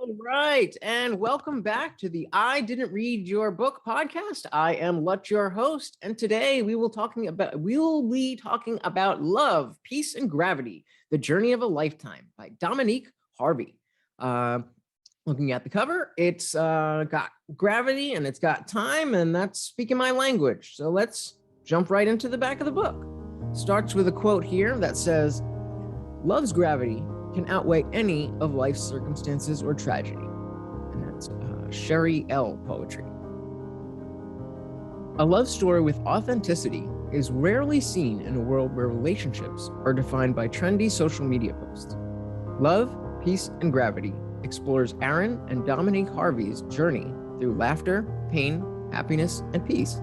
All right, and welcome back to the I Didn't Read Your Book podcast. I am Lut, your host, and today we'll be talking about Love, Peace, and Gravity: The Journey of a Lifetime by Dominique Harvey. Looking at the cover, it's got gravity and it's got time, and that's speaking my language. So let's jump right into the back of the book. Starts with a quote here that says, "Love's gravity can outweigh any of life's circumstances or tragedy." And that's Sherry L. poetry. A love story with authenticity is rarely seen in a world where relationships are defined by trendy social media posts. Love, Peace, and Gravity explores Aaron and Dominique Harvey's journey through laughter, pain, happiness, and peace.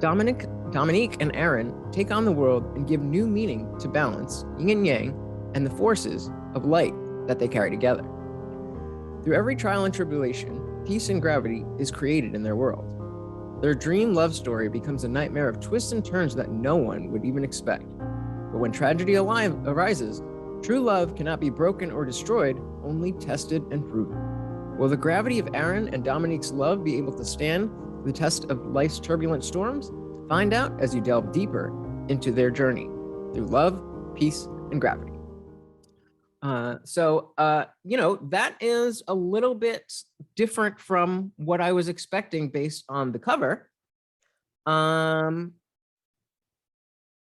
Dominique and Aaron take on the world and give new meaning to balance, yin and yang, and the forces of light that they carry together. Through every trial and tribulation, peace and gravity is created in their world. Their dream love story becomes a nightmare of twists and turns that no one would even expect. But when tragedy arises, true love cannot be broken or destroyed, only tested and proven. Will the gravity of Aaron and Dominique's love be able to stand the test of life's turbulent storms? Find out as you delve deeper into their journey through love, peace, and gravity. That is a little bit different from what I was expecting based on the cover. And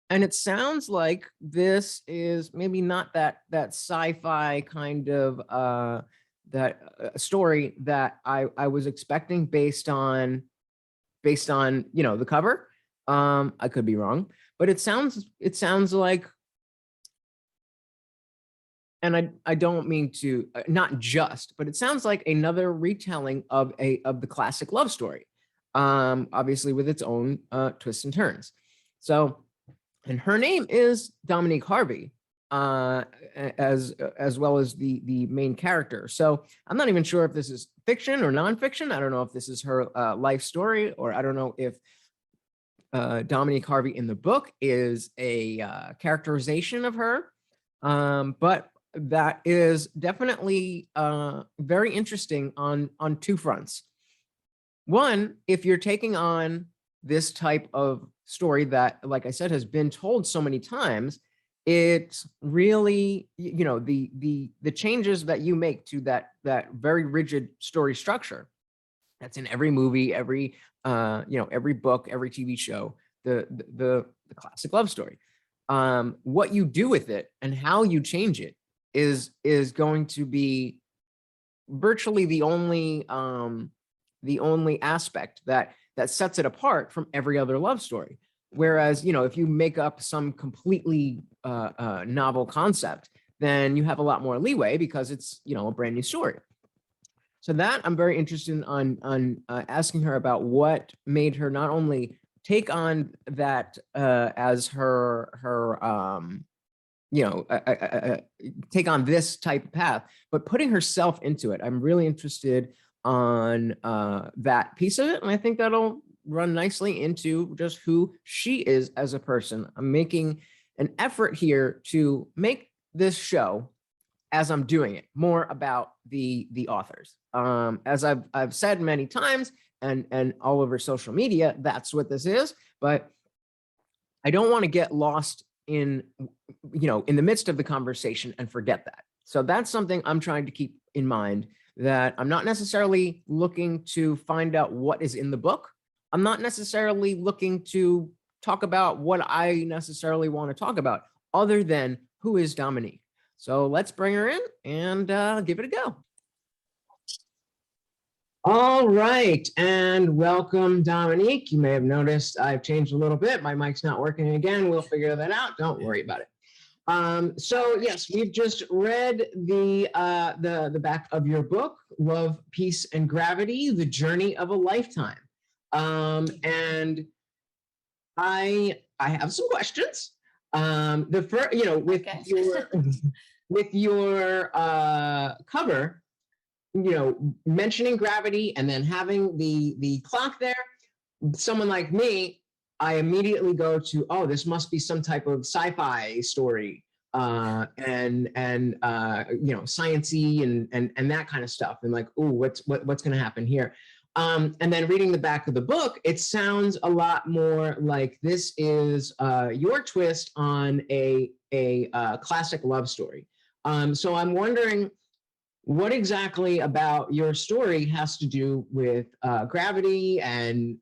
it sounds like this is maybe not that sci-fi kind of story that I was expecting based on the cover. I could be wrong, but it sounds like, and I don't mean to, not just, but it sounds like another retelling of the classic love story, obviously with its own twists and turns. So, and her name is Dominique Harvey, as well as the main character. So I'm not even sure if this is fiction or nonfiction. I don't know if this is her life story, or I don't know if Dominique Harvey in the book is a characterization of her. But that is definitely very interesting on two fronts. One, if you're taking on this type of story that, like I said, has been told so many times, it's really, the changes that you make to that very rigid story structure that's in every movie, every book, every TV show, the classic love story. What you do with it and how you change it is going to be virtually the only aspect that sets it apart from every other love story. Whereas, if you make up some completely novel concept, then you have a lot more leeway because it's, a brand new story. So that I'm very interested on asking her about what made her not only take on that as her take on this type of path, but putting herself into it. I'm really interested on that piece of it, and I think that'll run nicely into just who she is as a person. I'm making an effort here to make this show, as I'm doing it, more about the authors. As I've said many times and all over social media, that's what this is. But I don't want to get lost in the midst of the conversation and forget that. So that's something I'm trying to keep in mind, that I'm not necessarily looking to find out what is in the book. I'm not necessarily looking to talk about what I necessarily want to talk about, other than who is Dominique. So let's bring her in and give it a go. All right, and welcome, Dominique. You may have noticed I've changed a little bit. My mic's not working again. We'll figure that out. Don't worry about it. So yes, we've just read the back of your book, Love, Peace, and Gravity: The Journey of a Lifetime. And I have some questions. The first, with your cover, mentioning gravity and then having the clock there, someone like me, I immediately go to, oh, this must be some type of sci-fi story. you know, sciencey and that kind of stuff, and like, oh, what's going to happen here? And then reading the back of the book, it sounds a lot more like this is your twist on a classic love story. So I'm wondering, what exactly about your story has to do with gravity and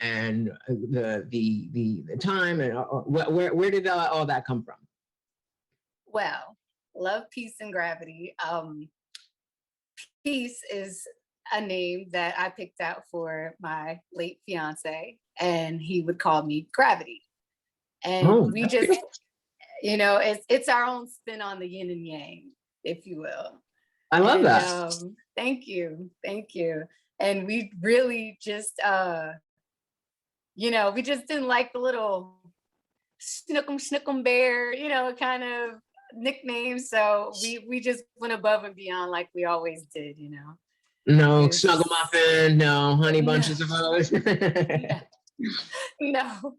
the time, and where did all that come from? Well, love, peace, and gravity. Peace is a name that I picked out for my late fiance, and he would call me Gravity. And we just, you know, it's our own spin on the yin and yang, if you will. I love that. Thank you. Thank you. And we really just, you know, we just didn't like the little snookum bear, you know, kind of nicknames. So we just went above and beyond like we always did, you know. No snuggle muffin, no honey bunches of oats. No.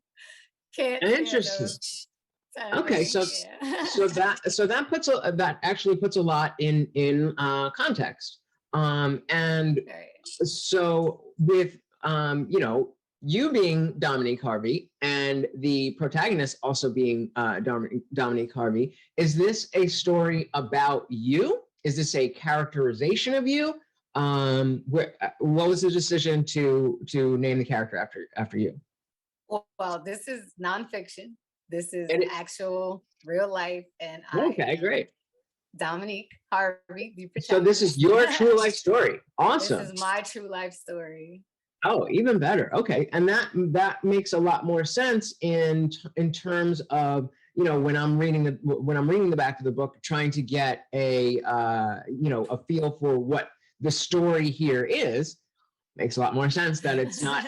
Can't. Interesting. Okay, so that puts that actually puts a lot in context. And so with you know, you being Dominique Harvey and the protagonist also being Dominique Harvey, is this a story about you? Is this a characterization of you? What was the decision to name the character after you? Well, this is nonfiction. This is actual real life, and okay, great. Dominique Harvey. So this is your true life story. Awesome. This is my true life story. Oh, even better. Okay, and that makes a lot more sense in terms of, you know, when I'm reading the back of the book, trying to get a you know, a feel for what the story here is. Makes a lot more sense that it's not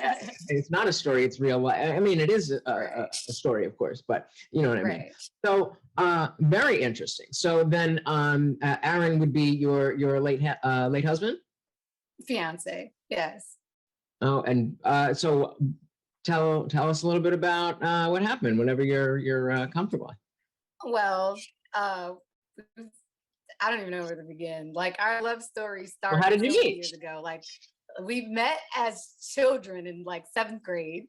a story, it's real life. I mean, it is a story, of course, but you know what I mean. So very interesting. So then Aaron would be your late husband? Fiance, yes. Oh, and so tell us a little bit about what happened whenever you're comfortable. Well, I don't even know where to begin. Like, our love story started how did you meet? Years ago. Like, we met as children in like 7th grade.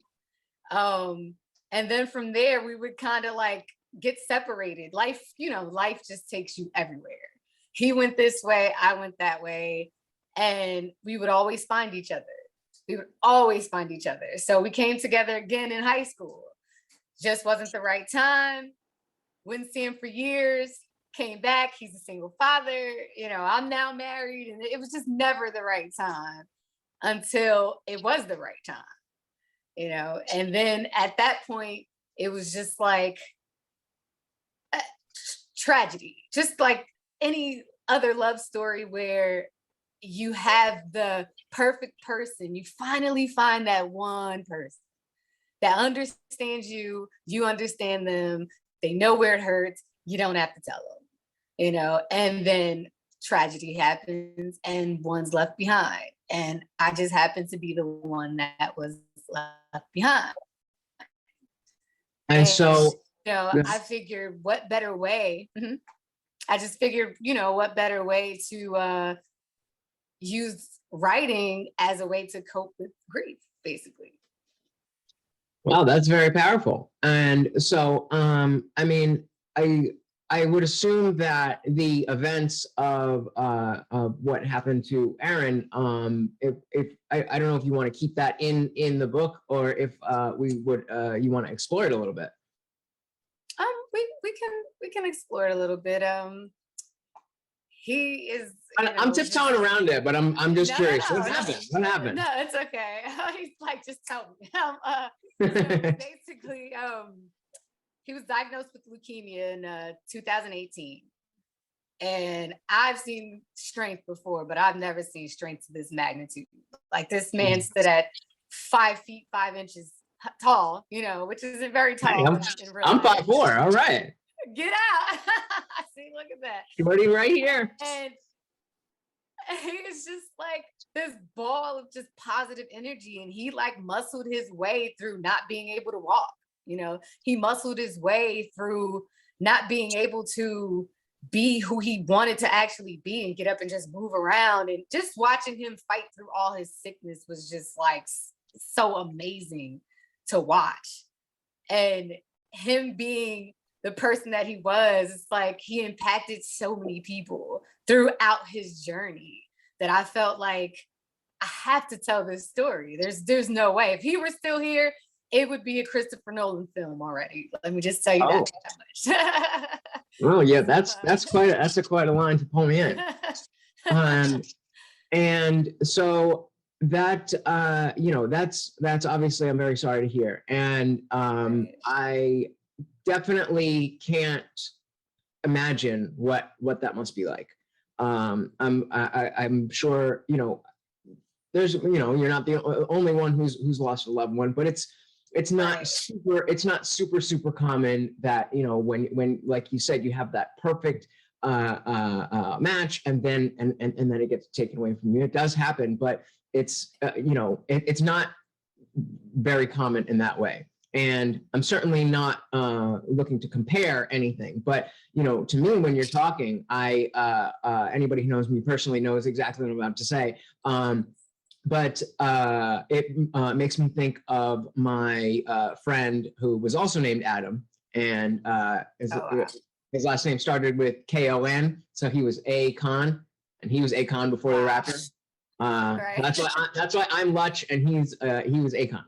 And then from there, we would kind of like get separated. Life, you know, life just takes you everywhere. He went this way, I went that way. And we would always find each other. So we came together again in high school. Just wasn't the right time. Wouldn't see him for years. Came back. He's a single father. You know, I'm now married. And it was just never the right time until it was the right time. You know, and then at that point, it was just like tragedy. Just like any other love story where you have the perfect person. You finally find that one person that understands you, you understand them, they know where it hurts, you don't have to tell them, you know, and then tragedy happens and one's left behind. And I just happened to be the one that was left behind. And so, you know, I figured what better way, I just figured, you know, what better way to use writing as a way to cope with grief, basically. Wow, that's very powerful. And so, I mean, I would assume that the events of what happened to Aaron, if I don't know if you want to keep that in the book, or if you want to explore it a little bit. We can explore it a little bit. He is. I'm tiptoeing around it, but I'm just curious. What happened? What happened? No, it's okay. He's like, just tell me. So basically, he was diagnosed with leukemia in 2018, and I've seen strength before, but I've never seen strength to this magnitude. Like, this man stood at 5 feet 5 inches tall, you know, which isn't very tall. Hey, I'm 5'4". All right. Get out. See, look at that. Shorty right here. And he was just like this ball of just positive energy. And he like muscled his way through not being able to walk. You know, he muscled his way through not being able to be who he wanted to actually be and get up and just move around. And just watching him fight through all his sickness was just like so amazing to watch. And him being the person that he was, it's like he impacted so many people throughout his journey that I felt like I have to tell this story. There's no way. If he were still here, it would be a Christopher Nolan film already. Let me just tell you that much. Oh yeah, that's quite a line to pull me in. And so that that's obviously, I'm very sorry to hear, and I definitely can't imagine what that must be like. I'm sure there's you're not the only one who's lost a loved one, but it's not super common that when like you said, you have that perfect match and then it gets taken away from you. It does happen, but it's it's not very common in that way. And I'm certainly not looking to compare anything, but to me, when you're talking, anybody who knows me personally knows exactly what I'm about to say. But it makes me think of my friend who was also named Adam, and his last name started with Kon, so he was Akon, and he was Akon before the rapper. Right. That's why I'm Lutch, and he was Akon.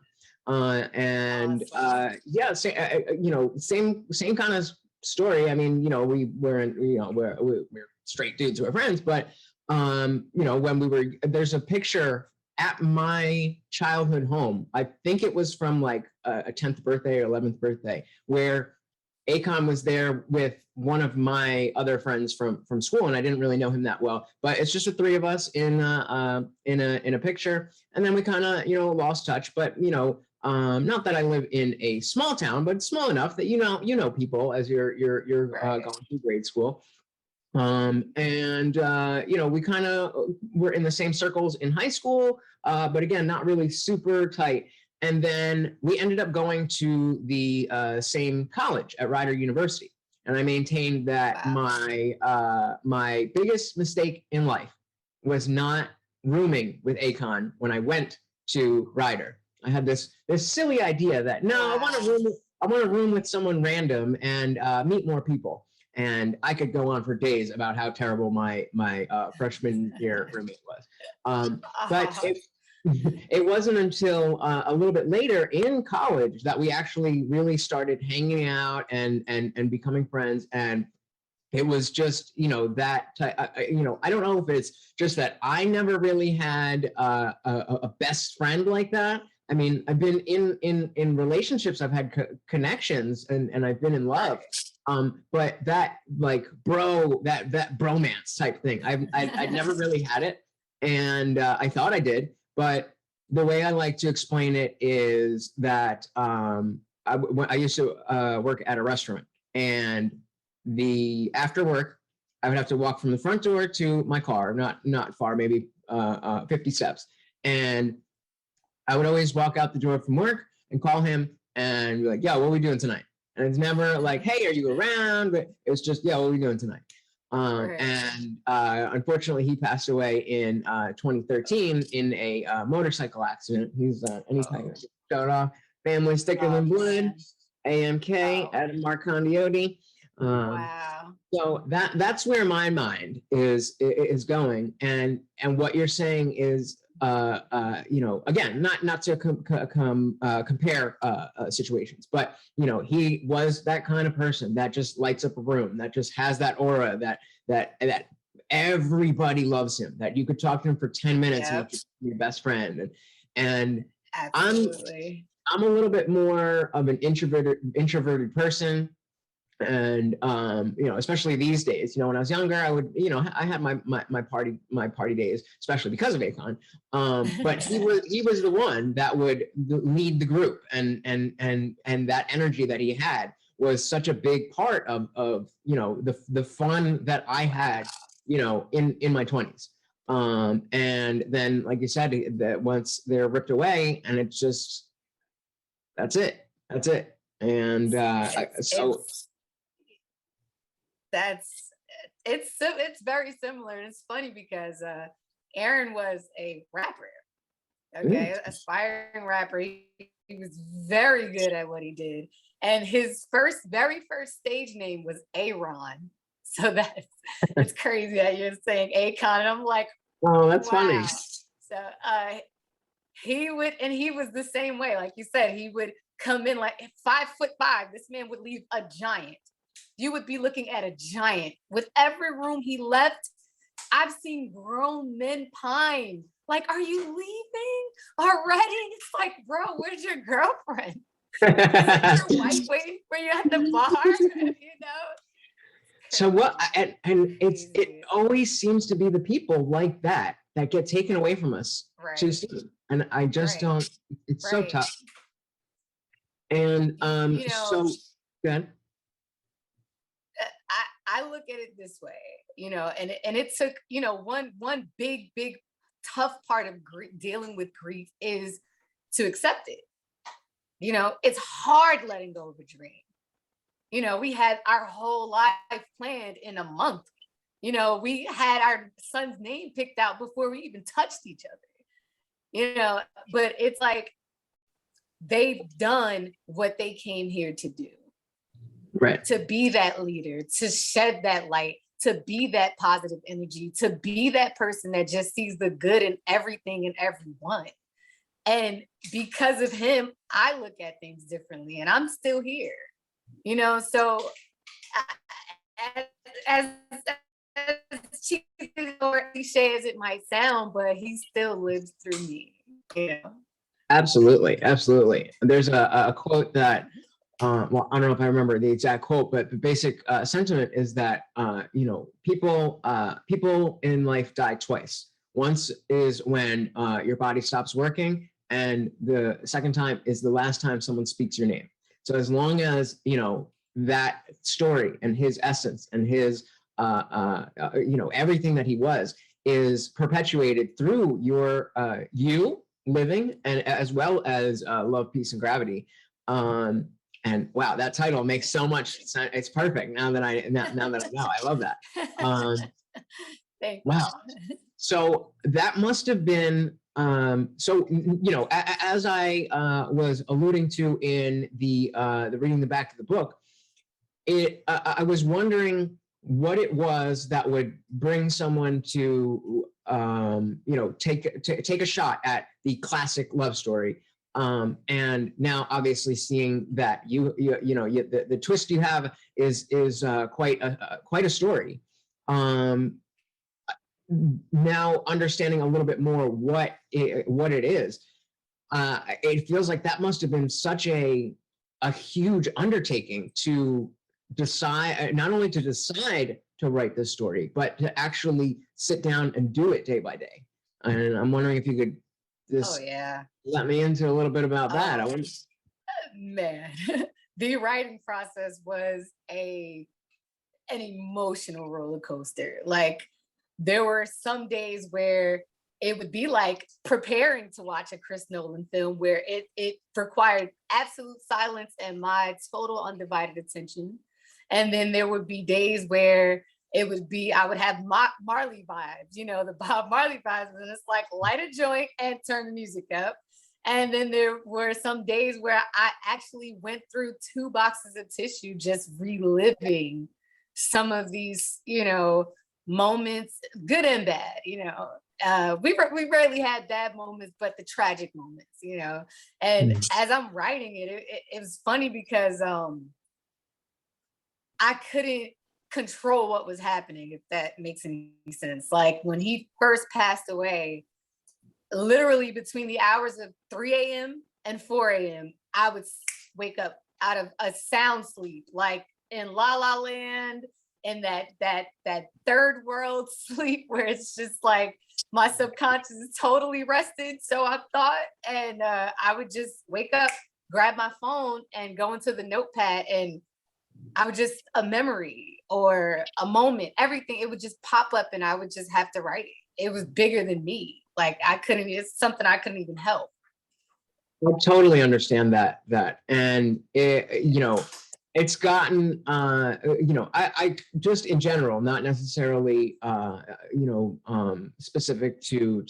Same kind of story. I mean, we're straight dudes who are friends, but when there's a picture at my childhood home, I think it was from like a 10th birthday or 11th birthday, where Akon was there with one of my other friends from school, and I didn't really know him that well, but it's just the three of us in a picture, and then we kind of lost touch. But not that I live in a small town, but small enough that you know people as you're going through grade school. We kind of were in the same circles in high school, but again, not really super tight. And then we ended up going to the same college at Rider University. And I maintained that my biggest mistake in life was not rooming with Akon when I went to Rider. I had this silly idea that I want to room with someone random and meet more people. And I could go on for days about how terrible my freshman year roommate was. But it wasn't until a little bit later in college that we actually really started hanging out and becoming friends. And it was just, I don't know if it's just that I never really had a best friend like that. I mean, I've been in relationships, I've had connections, and I've been in love. But that like that bromance type thing, I'd never really had it, and I thought I did. But the way I like to explain it is that I used to work at a restaurant, and after work, I would have to walk from the front door to my car, not far, maybe 50 steps, and I would always walk out the door from work and call him and be like, "Yo, what are we doing tonight?" And it's never like, "Hey, are you around?" But it was just, "Yeah, what are we doing tonight?" And unfortunately, he passed away in 2013 in a motorcycle accident. He's anytime shout off, family thicker than blood, AMK, Adam Mark Kondioti. So that's where my mind is going, and what you're saying is, again, not to compare situations, but he was that kind of person that just lights up a room, that just has that aura, that everybody loves him, that you could talk to him for 10 minutes and he'd be your best friend. And Absolutely. I'm a little bit more of an introverted person. And especially these days, when I was younger, I would, I had my party days, especially because of Akon. But he was the one that would lead the group, and that energy that he had was such a big part of the fun that I had, in my 20s. And then, like you said, that once they're ripped away, and it's just that's it. And so. That's it's very similar. And it's funny because Aaron was a rapper. Okay, aspiring rapper. He was very good at what he did. And his very first stage name was Aaron. So it's crazy that you're saying Akon. And I'm like, oh, that's wow. funny. So he was the same way. Like you said, he would come in like 5'5". This man would leave a giant. You would be looking at a giant. With every room he left, I've seen grown men pine. Like, are you leaving already? It's like, bro, where's your girlfriend? Is your wife waiting for you at the bar? You know? So what? And it always seems to be the people like that get taken away from us too soon. And I just don't. It's so tough. And so good. I look at it this way, you know, and it took, you know, one big tough part of dealing with grief is to accept it. You know, it's hard letting go of a dream. You know, we had our whole life planned in a month. You know, we had our son's name picked out before we even touched each other. You know, but it's like they've done what they came here to do. Right. To be that leader, to shed that light, to be that positive energy, to be that person that just sees the good in everything and everyone. And because of him, I look at things differently and I'm still here, you know? So as cheesy or cliche as it might sound, but he still lives through me, you know? Absolutely. Absolutely. There's a quote that, well, I don't know if I remember the exact quote, but the basic sentiment is that, you know, people in life die twice. Once is when your body stops working, and the second time is the last time someone speaks your name. So as long as, you know, that story and his essence and his, you know, everything that he was is perpetuated through your, you living, and as well as Love, Peace, and Gravity. And wow, that title makes so much sense. It's perfect now that I know. I love that. Thank wow. you. So that must have been so, you know, as I was alluding to in the reading the back of the book, I was wondering what it was that would bring someone to you know, take a shot at the classic love story. And now obviously seeing that you know, the twist you have is quite a story. Now understanding a little bit more what it is, it feels like that must have been such a huge undertaking to decide, not only to decide to write this story, but to actually sit down and do it day by day. And I'm wondering if you could just let me into a little bit about that. I wonder. Man, the writing process was an emotional roller coaster. Like, there were some days where it would be like preparing to watch a Chris Nolan film, where it required absolute silence and my total undivided attention. And then there would be days where it would be, I would have Marley vibes, you know, the Bob Marley vibes, and it's like light a joint and turn the music up. And then there were some days where I actually went through 2 boxes of tissue, just reliving some of these, you know, moments, good and bad, you know. We rarely had bad moments, but the tragic moments, you know. And as I'm writing it was funny because I couldn't control what was happening, if that makes any sense. Like, when he first passed away, literally between the hours of 3 a.m. and 4 a.m., I would wake up out of a sound sleep, like in La La Land, and that third world sleep where it's just like my subconscious is totally rested. So I thought, and I would just wake up, grab my phone, and go into the notepad, and I would just, a memory or a moment, everything, it would just pop up and I would just have to write it. It was bigger than me. Like, it's something I couldn't even help. I totally understand that. And you know, it's gotten, I just in general, not necessarily, specific to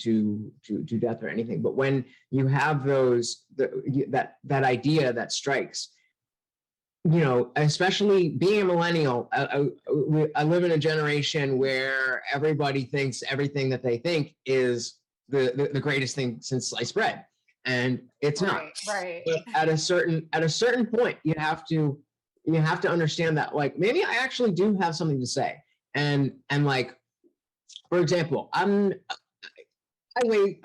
death or anything, but when you have that idea that strikes, especially being a millennial, I live in a generation where everybody thinks everything that they think is the greatest thing since sliced bread, and it's not. Right. But at a certain point, you have to understand that, like, maybe I actually do have something to say, and like, for example, I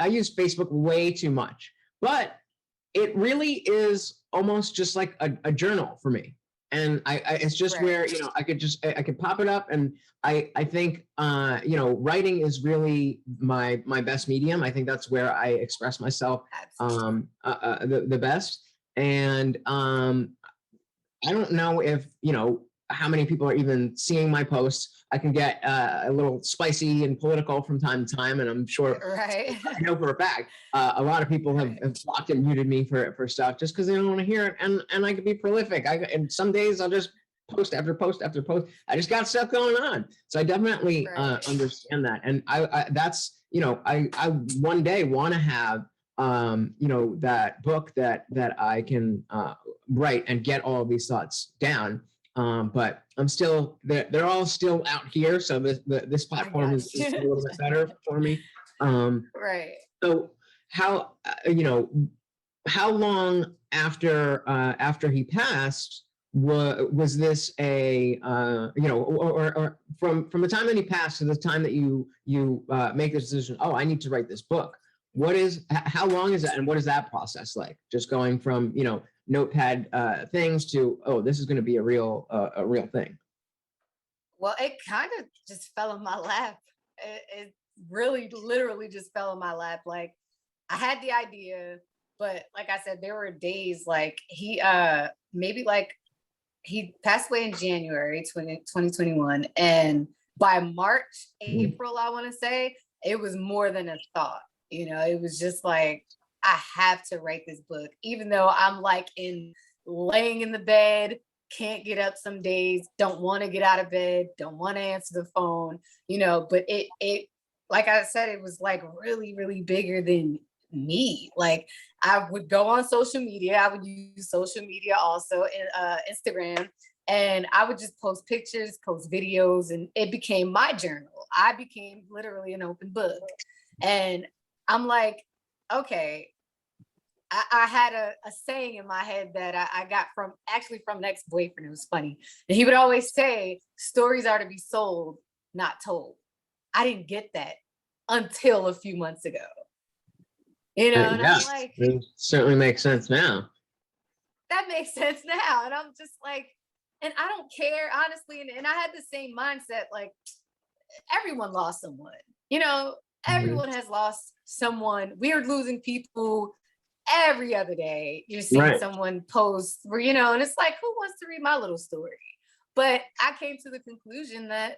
use Facebook way too much, but it really is almost just like a journal for me. And it's just Right. where, I could pop it up, and I think, writing is really my best medium. I think that's where I express myself the best. And I don't know if, how many people are even seeing my posts. I can get a little spicy and political from time to time, and I'm sure, Right. I know for a fact, a lot of people have blocked and muted me for stuff just because they don't want to hear it. And I can be prolific. And some days I'll just post after post after post. I just got stuff going on. So I definitely understand that. And that's, I one day want to have, that book that I can write and get all of these thoughts down. But I'm still, they're all still out here. So this platform is a little bit better for me. Right. So how, how long after he passed was this or from the time that he passed to the time that you make this decision, oh, I need to write this book. How long is that, and what is that process like? Just going from, notepad things to, oh, this is going to be a real thing. Well, it kind of just fell in my lap. It really literally just fell in my lap. Like, I had the idea, but like I said, there were days like he passed away in January 2021, and by March, April, I want to say, it was more than a thought. It was just like, I have to write this book, even though I'm like laying in the bed, can't get up some days, don't want to get out of bed, don't want to answer the phone, but it, like I said, it was like really, really bigger than me. Like, I would go on social media. I would use social media also, Instagram, and I would just post pictures, post videos, and it became my journal. I became literally an open book. And I'm like, okay, I had a saying in my head that I got from an ex-boyfriend. It was funny. And he would always say, stories are to be sold, not told. I didn't get that until a few months ago. And I'm like, it certainly makes sense now. That makes sense now. And I'm just like, and I don't care, honestly. And I had the same mindset, like, everyone lost someone, everyone has lost someone. We're losing people every other day. You're seeing someone post where, and it's like, who wants to read my little story? But I came to the conclusion that,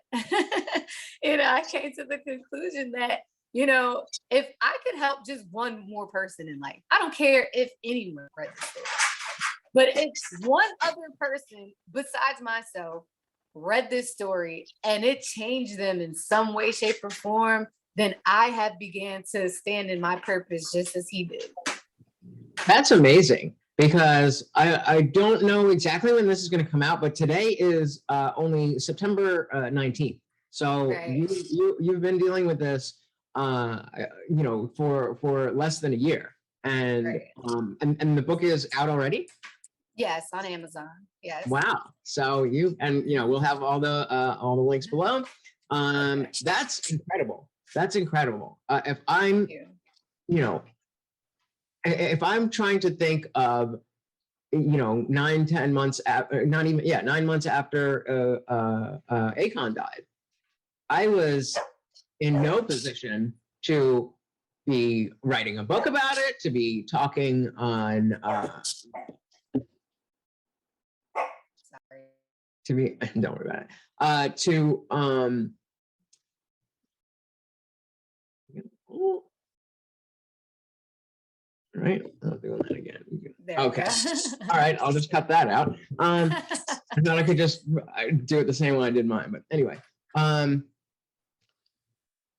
if I could help just one more person in life, I don't care if anyone read the story, but if one other person besides myself read this story and it changed them in some way, shape, or form, then I have began to stand in my purpose just as he did. That's amazing, because I don't know exactly when this is going to come out, but today is only September 19th. So you've been dealing with this, for less than a year, and and the book is out already. Yes, on Amazon. Yes. Wow. So we'll have all the links below. That's incredible. That's incredible. If I'm, if I'm trying to think of, 9 months after Akon died, I was in no position to be writing a book about it, to be talking on, to be, don't worry about it, Right, I'm not doing that again. There we Okay. go. All right, I'll just cut that out. I thought I could just do it the same way I did mine, but anyway.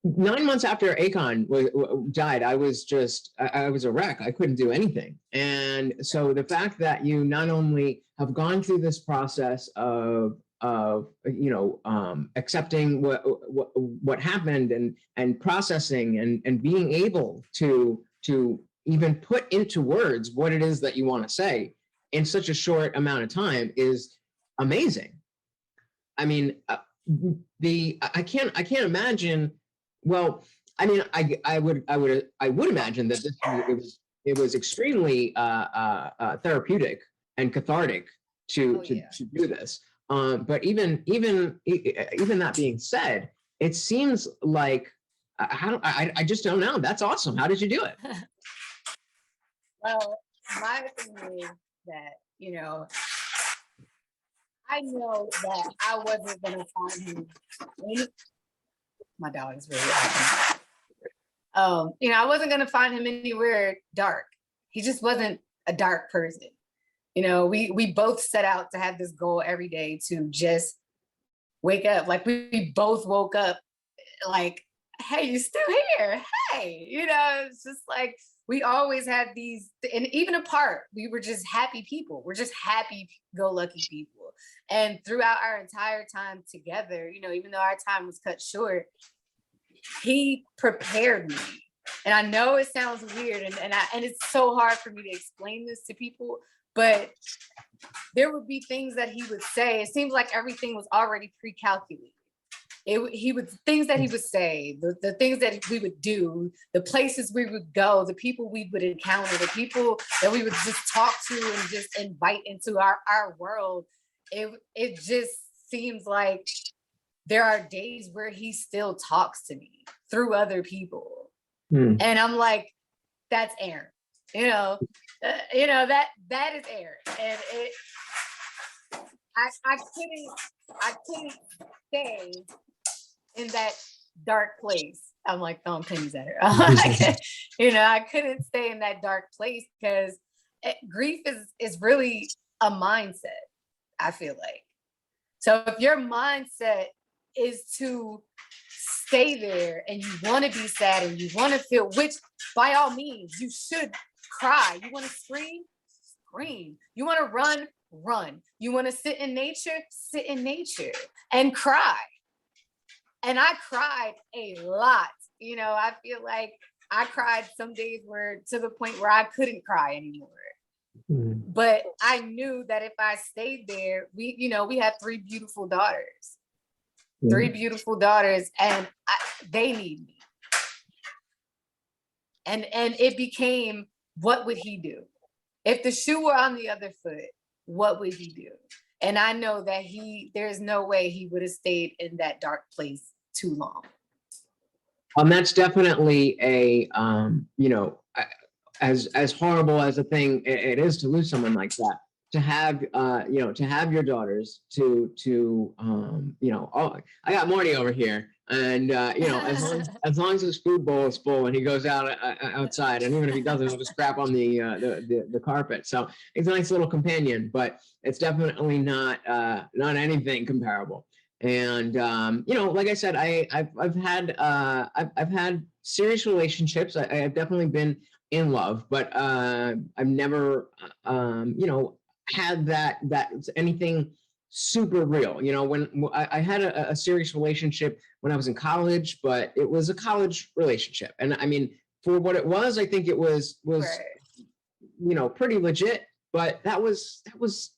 9 months after Akon died, I was a wreck. I couldn't do anything. And so the fact that you not only have gone through this process of accepting what happened and processing and being able to even put into words what it is that you want to say in such a short amount of time is amazing. I mean, I can't imagine. Well, I mean, I would imagine that it was extremely therapeutic and cathartic to do this. But even that being said, it seems like I just don't know. That's awesome. How did you do it? Well, my thing is that, I know that I wasn't going to find him. My dog is really awesome. I wasn't going to find him anywhere dark. He just wasn't a dark person. We both set out to have this goal every day to just wake up. Like we both woke up like, hey, you still here? Hey, it's just like, we always had these, and even apart, we were just happy people. We're just happy-go-lucky people. And throughout our entire time together, even though our time was cut short, he prepared me. And I know it sounds weird, and it's so hard for me to explain this to people, but there would be things that he would say. It seems like everything was already pre-calculated. Things that he would say, the things that we would do, the places we would go, the people we would encounter, the people that we would just talk to and just invite into our world. It just seems like there are days where he still talks to me through other people. And I'm like, that's Aaron, that is Aaron. And I couldn't stay in that dark place. I'm like throwing pennies at her. I couldn't stay in that dark place because grief is really a mindset, I feel like. So if your mindset is to stay there and you want to be sad and you want to feel, which by all means, you should cry. You want to scream? Scream. You want to run? Run. You want to sit in nature? Sit in nature and cry. And I cried a lot. I feel like I cried some days to the point where I couldn't cry anymore. But I knew that if I stayed there, we have 3 beautiful daughters. 3 beautiful daughters, and they need me. And it became, what would he do? If the shoe were on the other foot, what would he do? And I know that there's no way he would have stayed in that dark place too long. That's definitely a, as horrible as a thing it is to lose someone like that, to have your daughters I got Morty over here, and as long as his food bowl is full and he goes outside, and even if he doesn't, he'll just crap on the carpet. So it's a nice little companion, but it's definitely not anything comparable. And like I said, I've had serious relationships. I've definitely been in love, but I've never had that anything super real. When I had a serious relationship when I was in college, but it was a college relationship, and I mean, for what it was, I think it was right. Pretty legit. But that was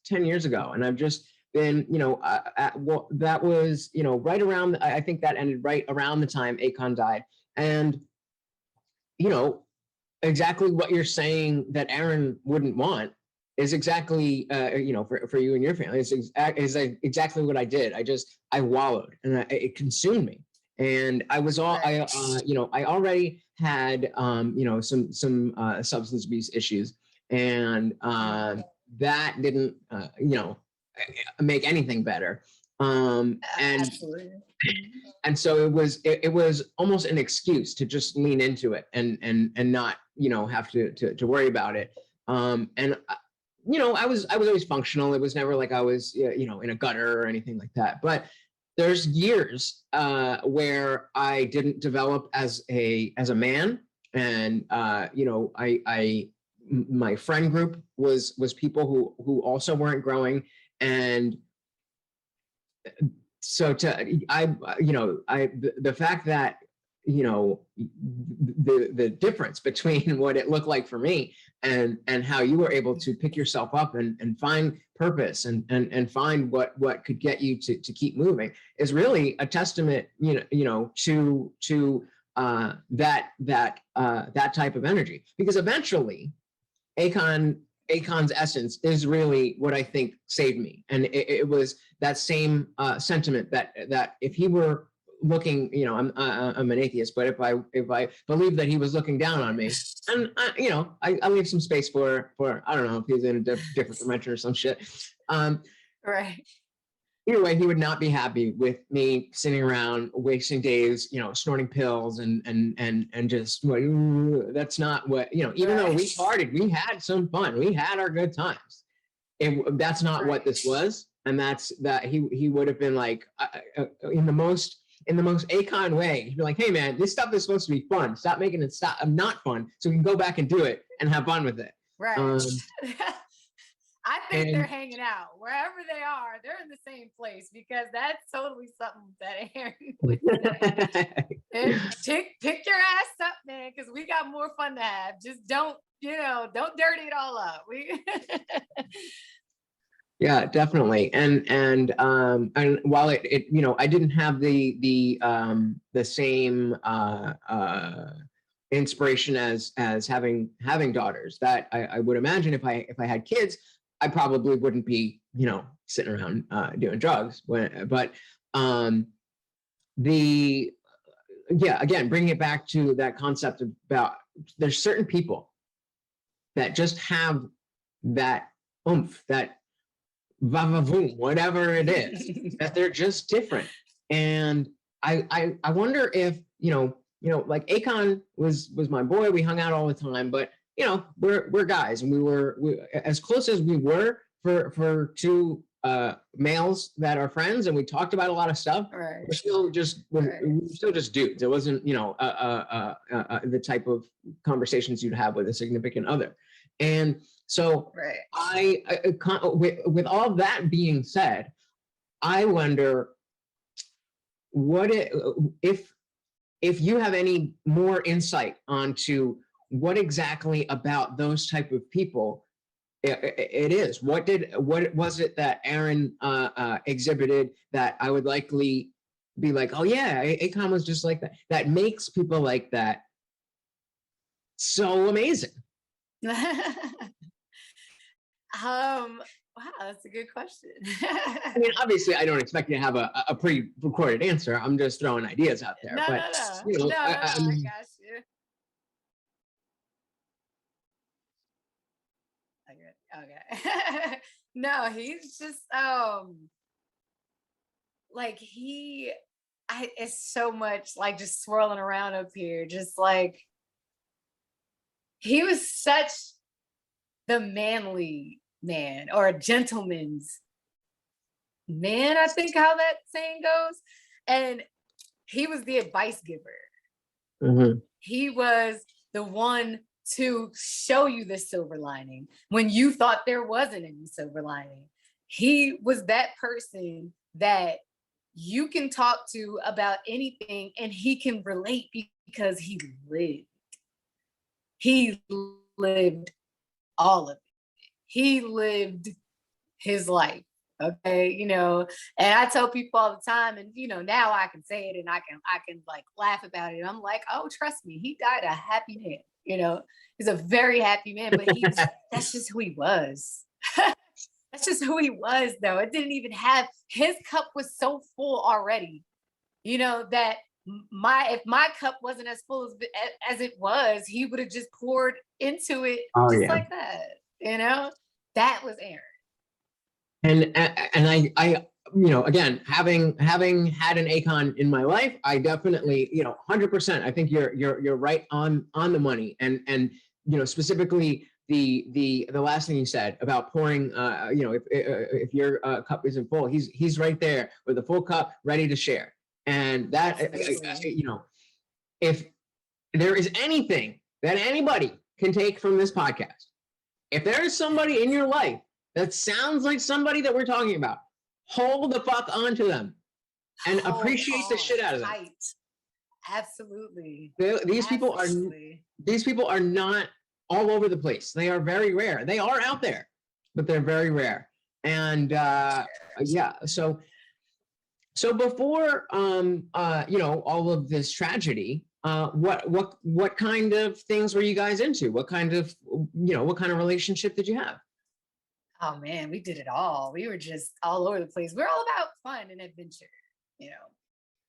10 years ago, and I've just been that was right around. I think that ended right around the time Akon died, and exactly what you're saying that Aaron wouldn't want is exactly for you and your family is exactly what I did. I wallowed, and it consumed me, and I was all I already had some substance abuse issues, and that didn't make anything better, and Absolutely. And so it was almost an excuse to just lean into it and not have to worry about it. And I was always functional. It was never like I was, in a gutter or anything like that. But there's years where I didn't develop as a man, and my friend group was people who also weren't growing, and so the fact that the difference between what it looked like for me and how you were able to pick yourself up and find purpose and find what could get you to keep moving is really a testament to that type of energy, because eventually Akon's essence is really what I think saved me. And it was that same sentiment that if he were looking, I'm an atheist, but if I believe that he was looking down on me, and I leave some space for I don't know if he's in a different dimension or some shit. Right. Either way, he would not be happy with me sitting around wasting days, snorting pills and just that's not what, even though we partied, we had some fun, we had our good times. That's not what this was. And that he would have been like, in the most Akon way, he'd be like, hey man, this stuff is supposed to be fun. Stop making it not fun, so we can go back and do it and have fun with it. Right. I think they're hanging out wherever they are. They're in the same place, because that's totally something that Aaron would say. Pick your ass up, man, because we got more fun to have. Just don't dirty it all up. Yeah, definitely. And while it I didn't have the same inspiration as having daughters, that I would imagine if I had kids, I probably wouldn't be, sitting around doing drugs. But again, bringing it back to that concept about there's certain people that just have that oomph, that va-va-voom, whatever it is, that they're just different. And I wonder if, like Akon was my boy, we hung out all the time, but we're guys, and we as close as we were for two males that are friends, and we talked about a lot of stuff. Right. We're still just dudes. It wasn't the type of conversations you'd have with a significant other. And so I with all that being said, I wonder if you have any more insight onto what exactly about those type of people it is. What was it that Aaron exhibited that I would likely be like, oh yeah, Akon was just like that makes people like that so amazing? Wow, that's a good question. I mean, obviously, I don't expect you to have a pre-recorded answer. I'm just throwing ideas out there. No, but, no. I got you. Okay. No, he's just like it's so much like just swirling around up here, just like he was such the manly man, or a gentleman's man, I think how that saying goes. And he was the advice giver. Mm-hmm. He was the one to show you the silver lining when you thought there wasn't any silver lining. He was that person that you can talk to about anything and he can relate because he lived all of it. He lived his life. Okay, and I tell people all the time, and now I can say it and I can like laugh about it. I'm like, oh, trust me, he died a happy man. He's a very happy man, but that's just who he was. That's just who he was, though. It didn't even have, his cup was so full already, that if my cup wasn't as full as it was, he would have just poured into it like that. That was Aaron. And I again, having had an Akon in my life, I definitely, 100%. I think you're right on the money, and specifically the last thing you said about pouring, if your cup isn't full, he's right there with a full cup ready to share, and that if there is anything that anybody can take from this podcast, if there is somebody in your life that sounds like somebody that we're talking about, hold the fuck on to them and appreciate the shit out of them. Absolutely. These people are not all over the place. They are very rare. They are out there, but they're very rare. And so before all of this tragedy, what kind of things were you guys into? What kind of relationship did you have? Oh man, we did it all. We were just all over the place. We're all about fun and adventure.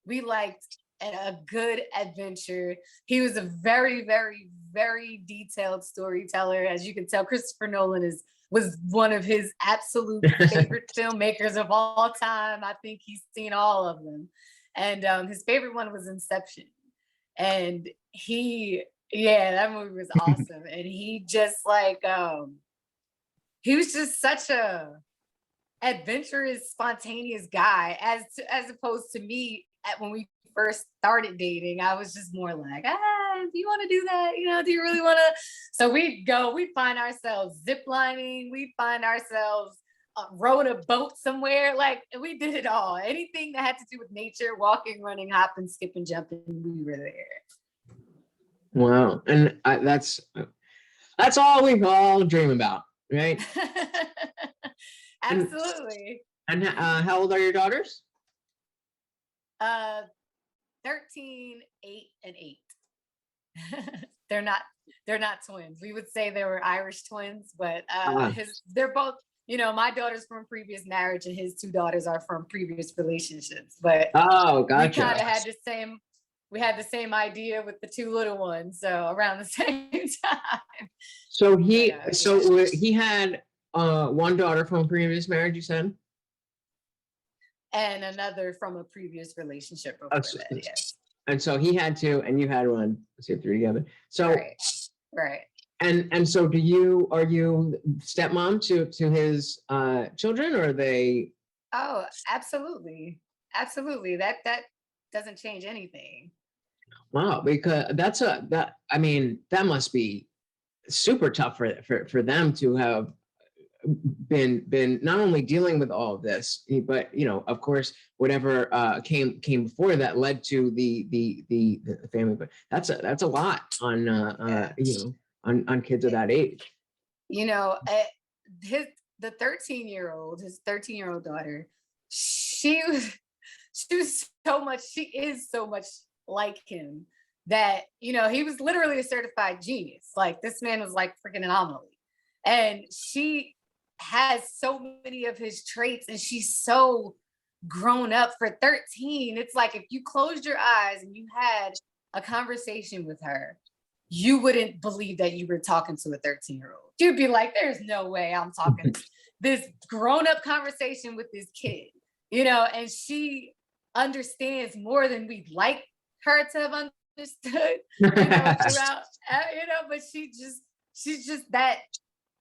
We liked a good adventure. He was a very, very, very detailed storyteller. As you can tell, Christopher Nolan was one of his absolute favorite filmmakers of all time. I think he's seen all of them. And his favorite one was Inception. And that movie was awesome. And he just he was just such a adventurous, spontaneous guy, as opposed to me when we first started dating. I was just more like, do you want to do that? Do you really want to? So we'd find ourselves ziplining, we'd find ourselves rowing a boat somewhere. Like, we did it all. Anything that had to do with nature, walking, running, hopping, skipping, jumping, we were there. Wow. And that's all we all dream about, right? Absolutely. And how old are your daughters? 13, 8, and 8. They're not twins. We would say they were Irish twins, but they're both, my daughter's from a previous marriage and his two daughters are from previous relationships. But gotcha. We kind of had the same idea with the two little ones, so around the same time. So he had one daughter from a previous marriage, you said? And another from a previous relationship before that, yes. And so he had two, and you had one. Let's see if they're together. So right. And so are you stepmom to his children, or are they? Oh, absolutely. That doesn't change anything. Wow, because that must be super tough for them to have been not only dealing with all of this, but of course whatever came before that led to the family. But that's a lot on on kids of that age. The 13-year-old, his 13-year-old daughter, she is so much like him that he was literally a certified genius. Like, this man was like freaking anomaly, and she has so many of his traits, and she's so grown up for 13. It's like, if you closed your eyes and you had a conversation with her, you wouldn't believe that you were talking to a 13-year-old. You'd be like, there's no way I'm talking this grown-up conversation with this kid, and she understands more than we'd like her to have understood, throughout, but she's just that.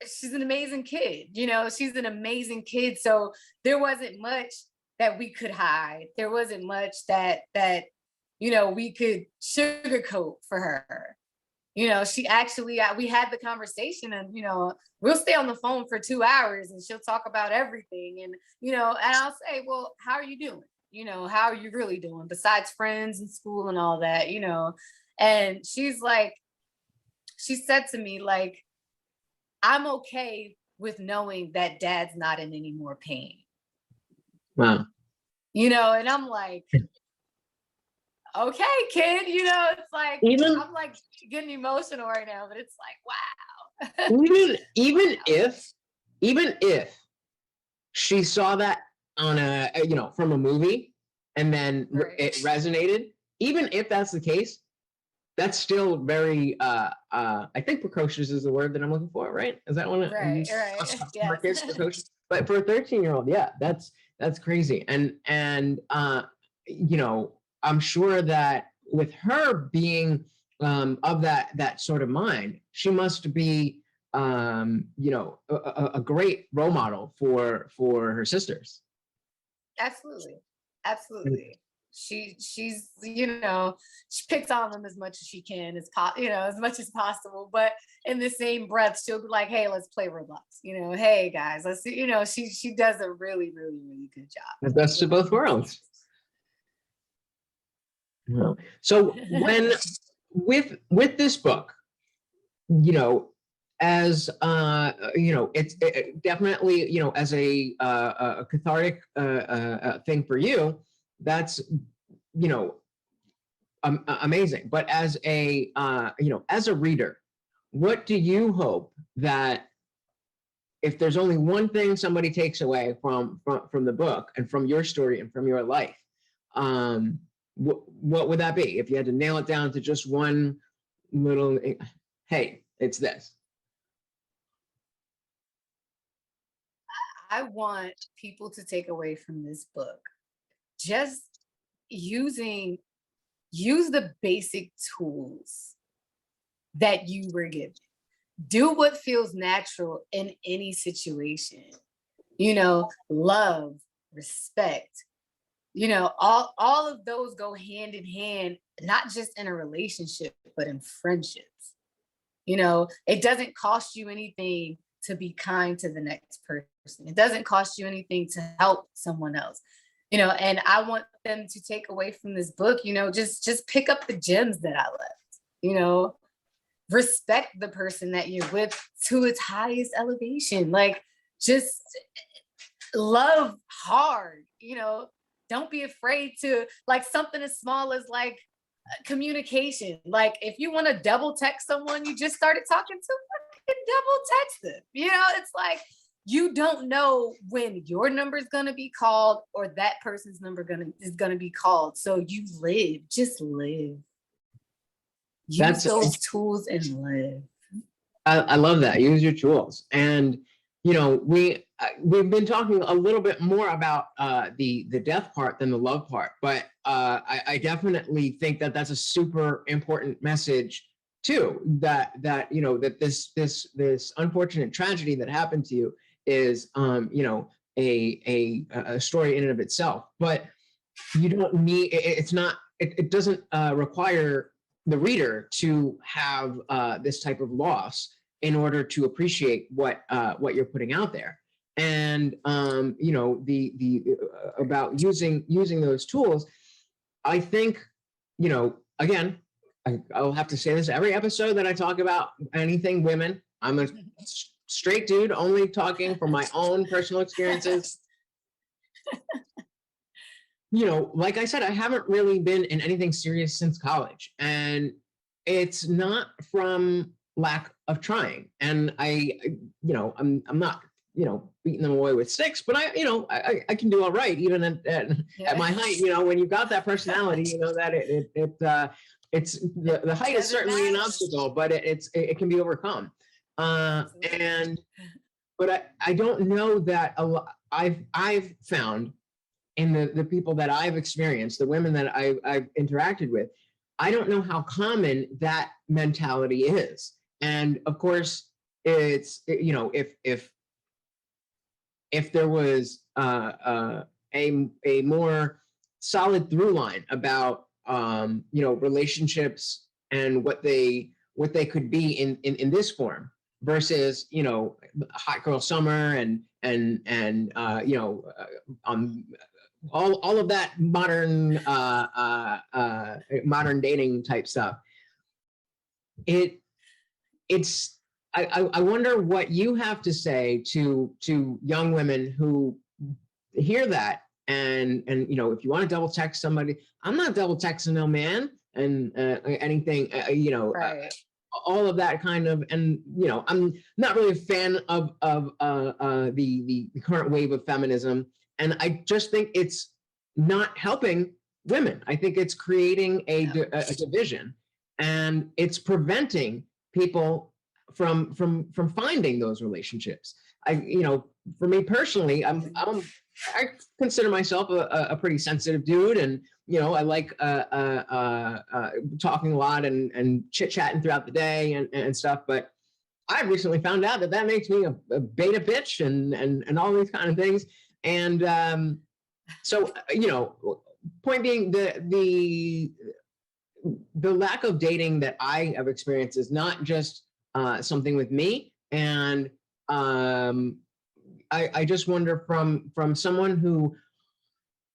She's an amazing kid, she's an amazing kid. So there wasn't much that we could hide. There wasn't much that we could sugarcoat for her. She actually, we had the conversation, and, we'll stay on the phone for 2 hours and she'll talk about everything. And, and I'll say, well, how are you doing? How are you really doing besides friends and school and all that, And she's like, she said to me, like, I'm okay with knowing that dad's not in any more pain. Wow. And I'm like, okay, kid, it's like, I'm like getting emotional right now, but it's like, wow. even if she saw that on from a movie and then it resonated, even if that's the case, that's still very I think precocious is the word that I'm looking for, right? Is that one? Right. Yes. But for a 13-year-old, yeah, that's That's crazy. And you know, I'm sure that with her being of that sort of mind, she must be you know, a great role model for her sisters. Absolutely. Absolutely. She's, you know, she picks on them as much as she can, you know, as much as possible. But in the same breath, she'll be like, "Hey, let's play Roblox." You know, "Hey guys, let's see." You know, she does a really, really, really good job. The best of both worlds. No. So when with this book, you know, as you know, it's definitely, you know, as a cathartic thing for you, that's, you know, amazing. But as a you know, as a reader, what do you hope that, if there's only one thing somebody takes away from the book and from your story and from your life, what would that be? If you had to nail it down to just one little, hey, it's this. I want people to take away from this book just use the basic tools that you were given. Do what feels natural in any situation. You know, love, respect, you know, all of those go hand in hand, not just in a relationship, but in friendships. You know, it doesn't cost you anything to be kind to the next person. It doesn't cost you anything to help someone else. You know, and I want them to take away from this book, you know, just pick up the gems that I left. You know, respect the person that you're with to its highest elevation. Like, just love hard, you know. Don't be afraid to, like, something as small as like communication. Like, if you want to double text someone you just started talking to, fucking double text them. You know, it's like, you don't know when your number is going to be called or that person's number is going to be called. So you live, just live. Use those tools and live. I love that. Use your tools. And, you know, we've been talking a little bit more about the death part than the love part, but I definitely think that that's a super important message too, that you know, that this unfortunate tragedy that happened to you is you know, a story in and of itself, but you don't need, it doesn't require the reader to have this type of loss in order to appreciate what you're putting out there. And you know, the about using those tools, I think, you know, again, I'll have to say this every episode that I talk about anything women. I'm a straight dude, only talking from my own personal experiences. You know, like I said, I haven't really been in anything serious since college, and it's not from lack of trying. And you know, I'm not, you know, beating them away with sticks, but you know, I can do all right even at my height. You know, when you've got that personality, you know that it's the height is certainly an obstacle, but it can be overcome. And but I don't know that I've found in the people that I've experienced, the women that I've interacted with, I don't know how common that mentality is. And of course, it's, you know, if there was a more solid through line about you know, relationships and what they could be in this form versus, you know, hot girl summer and you know, all of that modern modern dating type stuff. It's I wonder what you have to say to young women who hear that, and you know, if you want to double text somebody, I'm not double texting no man, and anything, you know, right. All of that kind of, and you know, I'm not really a fan of the current wave of feminism, and I just think it's not helping women. I think it's creating a division, and it's preventing people from finding those relationships. You know, for me personally, I consider myself a pretty sensitive dude, and I like talking a lot and chit chatting throughout the day and stuff. But I recently found out that makes me a beta bitch and all these kind of things. And so point being, the lack of dating that I have experienced is not just something with me, and I just wonder from someone who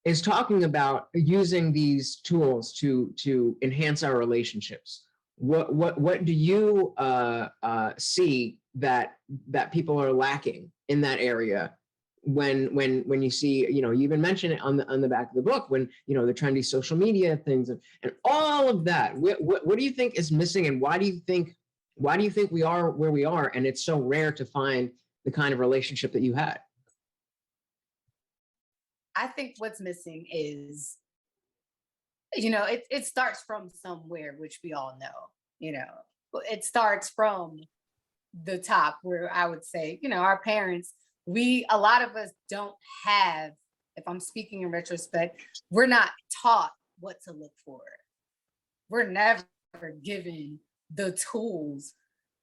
is talking about using these tools to enhance our relationships. What do you see that people are lacking in that area when you see, you even mentioned it on the back of the book, when the trendy social media things and all of that. What do you think is missing, and why do you think we are where we are, and it's so rare to find the kind of relationship that you had? I think what's missing is, it starts from somewhere, which we all know. It starts from the top, where I would say, our parents, a lot of us don't have, if I'm speaking in retrospect, we're not taught what to look for. We're never given the tools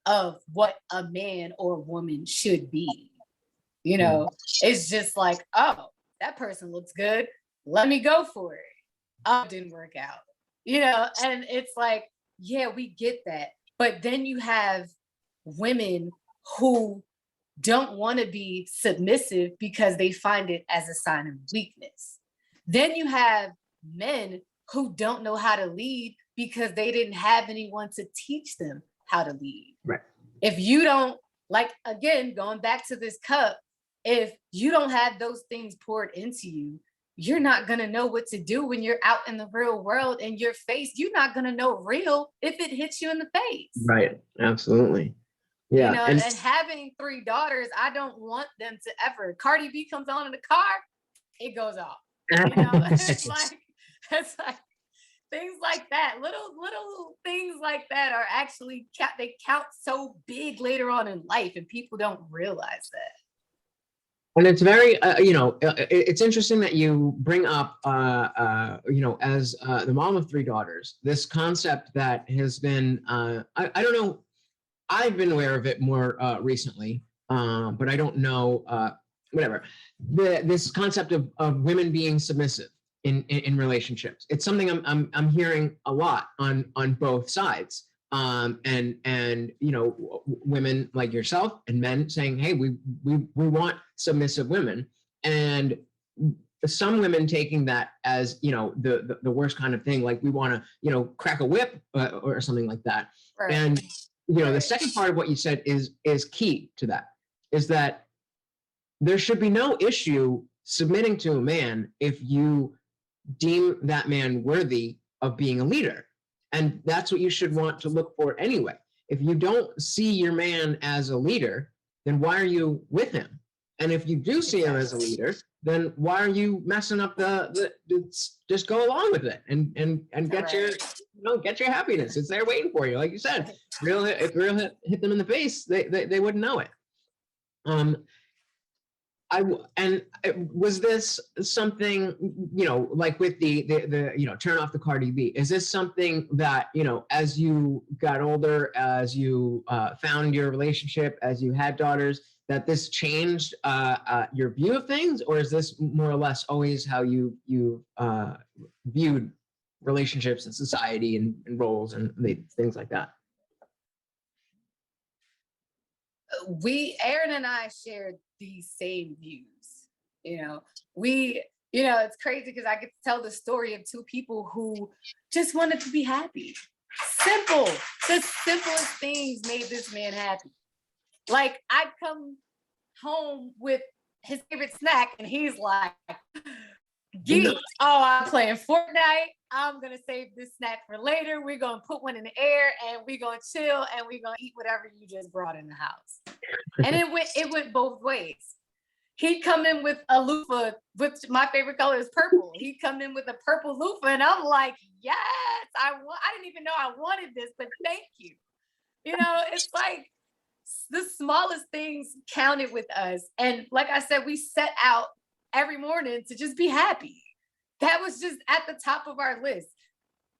of what a man or woman should be. It's just like, oh, that person looks good, let me go for it. Oh, it didn't work out. And it's like, yeah, we get that. But then you have women who don't want to be submissive because they find it as a sign of weakness. Then you have men who don't know how to lead because they didn't have anyone to teach them how to lead. Right. If you don't, like, again, going back to this cup, if you don't have those things poured into you, you're not going to know what to do when you're out in the real world, and your face, you're not going to know real if it hits you in the face. Right. Absolutely. Yeah. And having 3 daughters, I don't want them to ever, Cardi B comes on in the car, it goes off. It's like things like that, little things like that are actually they count so big later on in life, and people don't realize that. And it's very, it's interesting that you bring up, as the mom of 3 daughters, this concept that has been, I don't know, I've been aware of it more recently, but I don't know, whatever. This concept of women being submissive in relationships. It's something I'm hearing a lot on both sides. And women like yourself and men saying, hey, we want submissive women, and some women taking that as the worst kind of thing, like we want to crack a whip or something like that. Right. And the second part of what you said is key to that, is that there should be no issue submitting to a man if you deem that man worthy of being a leader. And that's what you should want to look for anyway. If you don't see your man as a leader, then why are you with him? And if you do see him as a leader, then why are you messing up just go along with it and get your happiness. It's there waiting for you. Like you said, if real hit them in the face, they wouldn't know it. Was this something, like with the turn off the Cardi B, is this something that, as you got older, as you found your relationship, as you had daughters, that this changed your view of things? Or is this more or less always how you viewed relationships and society and roles and things like that? Aaron and I shared these same views. It's crazy because I get to tell the story of 2 people who just wanted to be happy. Simple. The simplest things made this man happy. Like, I'd come home with his favorite snack and he's like, geek. Oh, I'm playing Fortnite. I'm going to save this snack for later. We're going to put one in the air and we're going to chill and we're going to eat whatever you just brought in the house. And it went both ways. He'd come in with a loofah, which my favorite color is purple. He'd come in with a purple loofah and I'm like, yes, I didn't even know I wanted this, but thank you. It's like the smallest things counted with us. And like I said, we set out every morning to just be happy. That was just at the top of our list.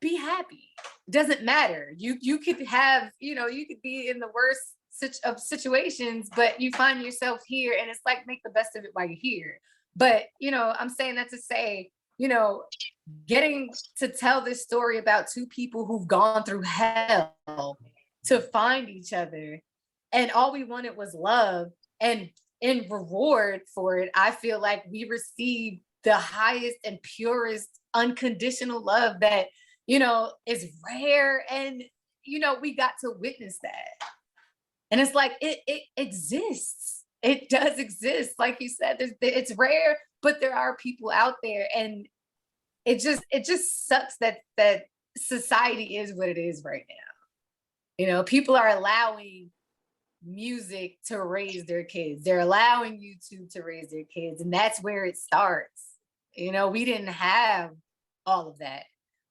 Be happy. Doesn't matter. You could have, you could be in the worst of situations, but you find yourself here, and it's like, make the best of it while you're here. But, I'm saying that to say, getting to tell this story about two people who've gone through hell to find each other, and all we wanted was love. And in reward for it, I feel like we received the highest and purest unconditional love that, is rare. And, we got to witness that. And it's like, it exists. It does exist. Like you said, it's rare, but there are people out there. And it just sucks that society is what it is right now. People are allowing music to raise their kids. They're allowing YouTube to raise their kids. And that's where it starts. We didn't have all of that.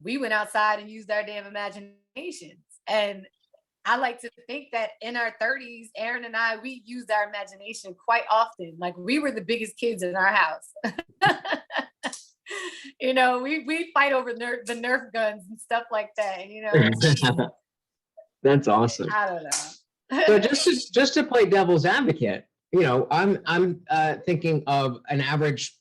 We went outside and used our damn imaginations. And I like to think that in our 30s, Aaron and I, we used our imagination quite often. Like, we were the biggest kids in our house. We fight over the Nerf guns and stuff like that. That's awesome. I don't know. So just to play devil's advocate, I'm thinking of an average,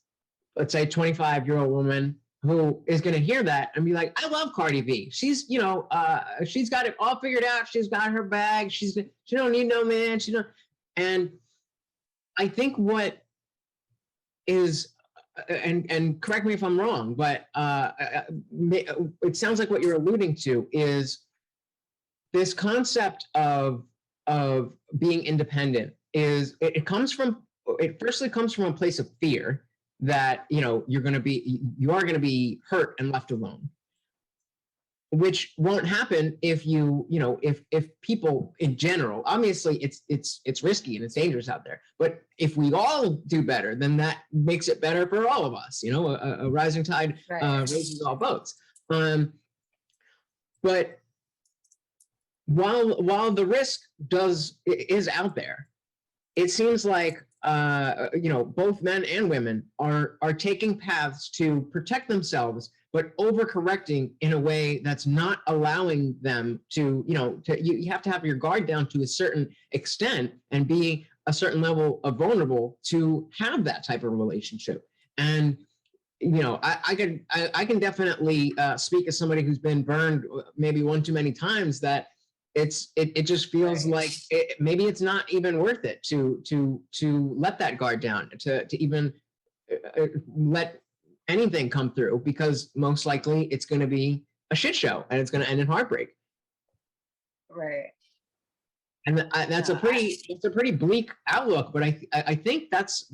let's say 25-year-old woman who is going to hear that and be like, I love Cardi B. She's, she's got it all figured out. She's got her bag. She don't need no man. And I think what is, and correct me if I'm wrong, but it sounds like what you're alluding to is this concept of being independent it firstly comes from a place of fear that you are going to be hurt and left alone, which won't happen if if people in general, obviously it's risky and it's dangerous out there, but if we all do better, then that makes it better for all of us. A rising tide raises all boats. But while the risk is out there, it seems like both men and women are taking paths to protect themselves, but overcorrecting in a way that's not allowing them to, you have to have your guard down to a certain extent and be a certain level of vulnerable to have that type of relationship. And I can definitely speak as somebody who's been burned maybe one too many times, that it just feels like maybe it's not even worth it to let that guard down, to even let anything come through, because most likely it's going to be a shit show and it's going to end in heartbreak. Right. And that's a pretty bleak outlook, but I think that's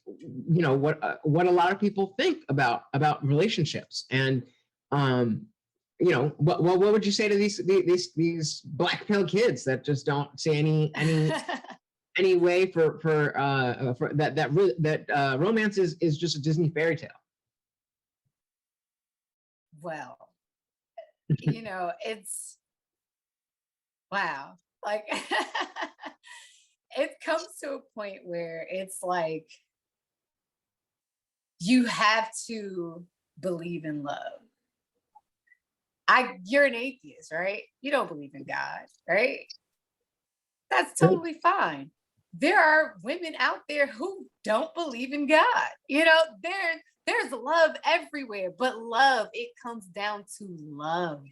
what a lot of people think about relationships. And what would you say to these black pill kids that just don't see any way for that romance is just a Disney fairy tale? Well, it's wow. Like, it comes to a point where it's like, you have to believe in love. You're an atheist, right? You don't believe in God, right? That's totally fine. There are women out there who don't believe in God. There's love everywhere, but love, it comes down to love.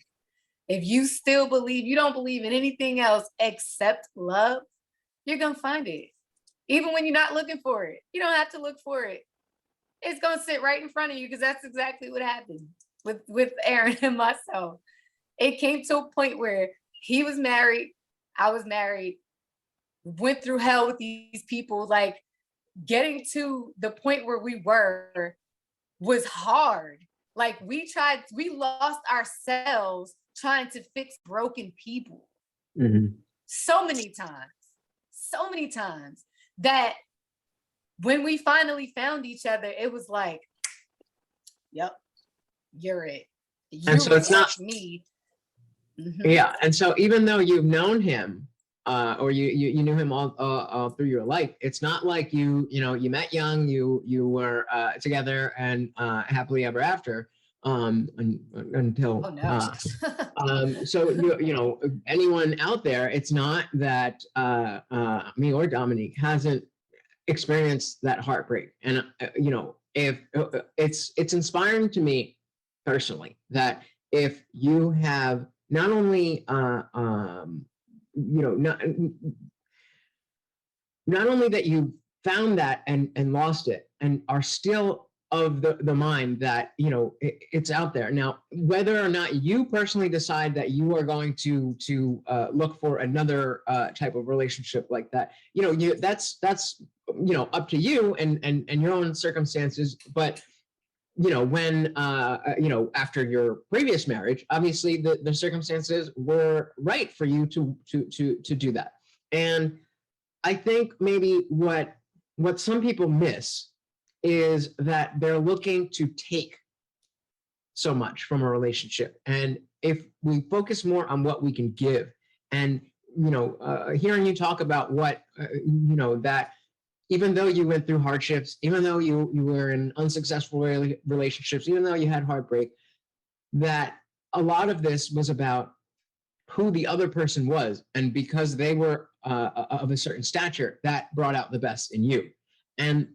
If you still believe, you don't believe in anything else except love, you're going to find it. Even when you're not looking for it. You don't have to look for it. It's going to sit right in front of you, because that's exactly what happened with Aaron and myself. It came to a point where he was married, I was married, went through hell with these people. Like, getting to the point where we were was hard. Like, we lost ourselves trying to fix broken people. Mm-hmm. So many times that when we finally found each other, it was like, yep, you're it. And so it's not me. Mm-hmm. Yeah. And so even though you've known him or you knew him all through your life. It's not like you met young, you were together and happily ever after until Oh no. so anyone out there, it's not that me or Dominique hasn't experienced that heartbreak, and if it's inspiring to me personally that if you have not only not only that you found that and lost it and are still of the mind that it's out there now, whether or not you personally decide that you are going to look for another type of relationship like that, that's up to you and your own circumstances. But when after your previous marriage, obviously the circumstances were right for you to do that. And I think maybe what some people miss is that they're looking to take so much from a relationship. And if we focus more on what we can give, and hearing you talk about what that even though you went through hardships, even though you were in unsuccessful relationships, even though you had heartbreak, that a lot of this was about who the other person was, and because they were of a certain stature, that brought out the best in you. And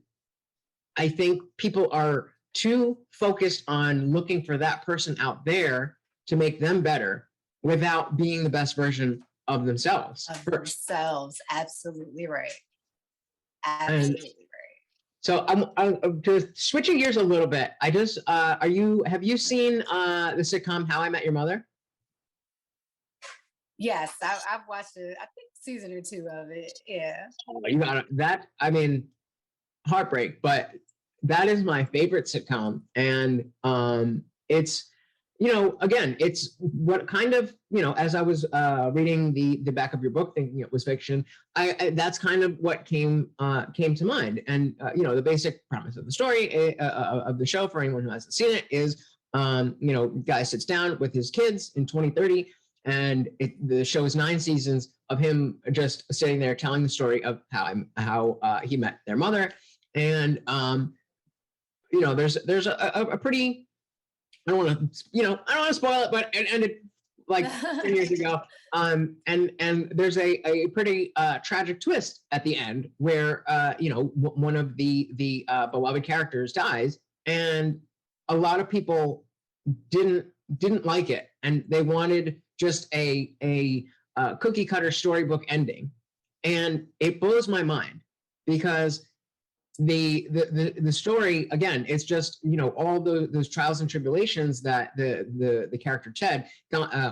I think people are too focused on looking for that person out there to make them better without being the best version of themselves first. Themselves, absolutely right. Absolutely right. So I'm just switching gears a little bit. I just have you seen the sitcom How I Met Your Mother? Yes, I've watched it. I think season or two of it. Yeah. Oh, you got that. I mean, heartbreak, but that is my favorite sitcom, and it's again, it's what kind of as I was reading the back of your book, thinking it was fiction, I that's kind of what came to mind. And the basic premise of the story of the show, for anyone who hasn't seen it, is guy sits down with his kids in 2030, and the show is 9 seasons of him just sitting there telling the story of how he met their mother. And there's a pretty, I don't want to spoil it, but it ended like 10 years ago. And there's a pretty tragic twist at the end where one of the beloved characters dies, and a lot of people didn't like it, and they wanted just a cookie cutter storybook ending. And it blows my mind, because the story, again, it's just all those trials and tribulations that the character Ted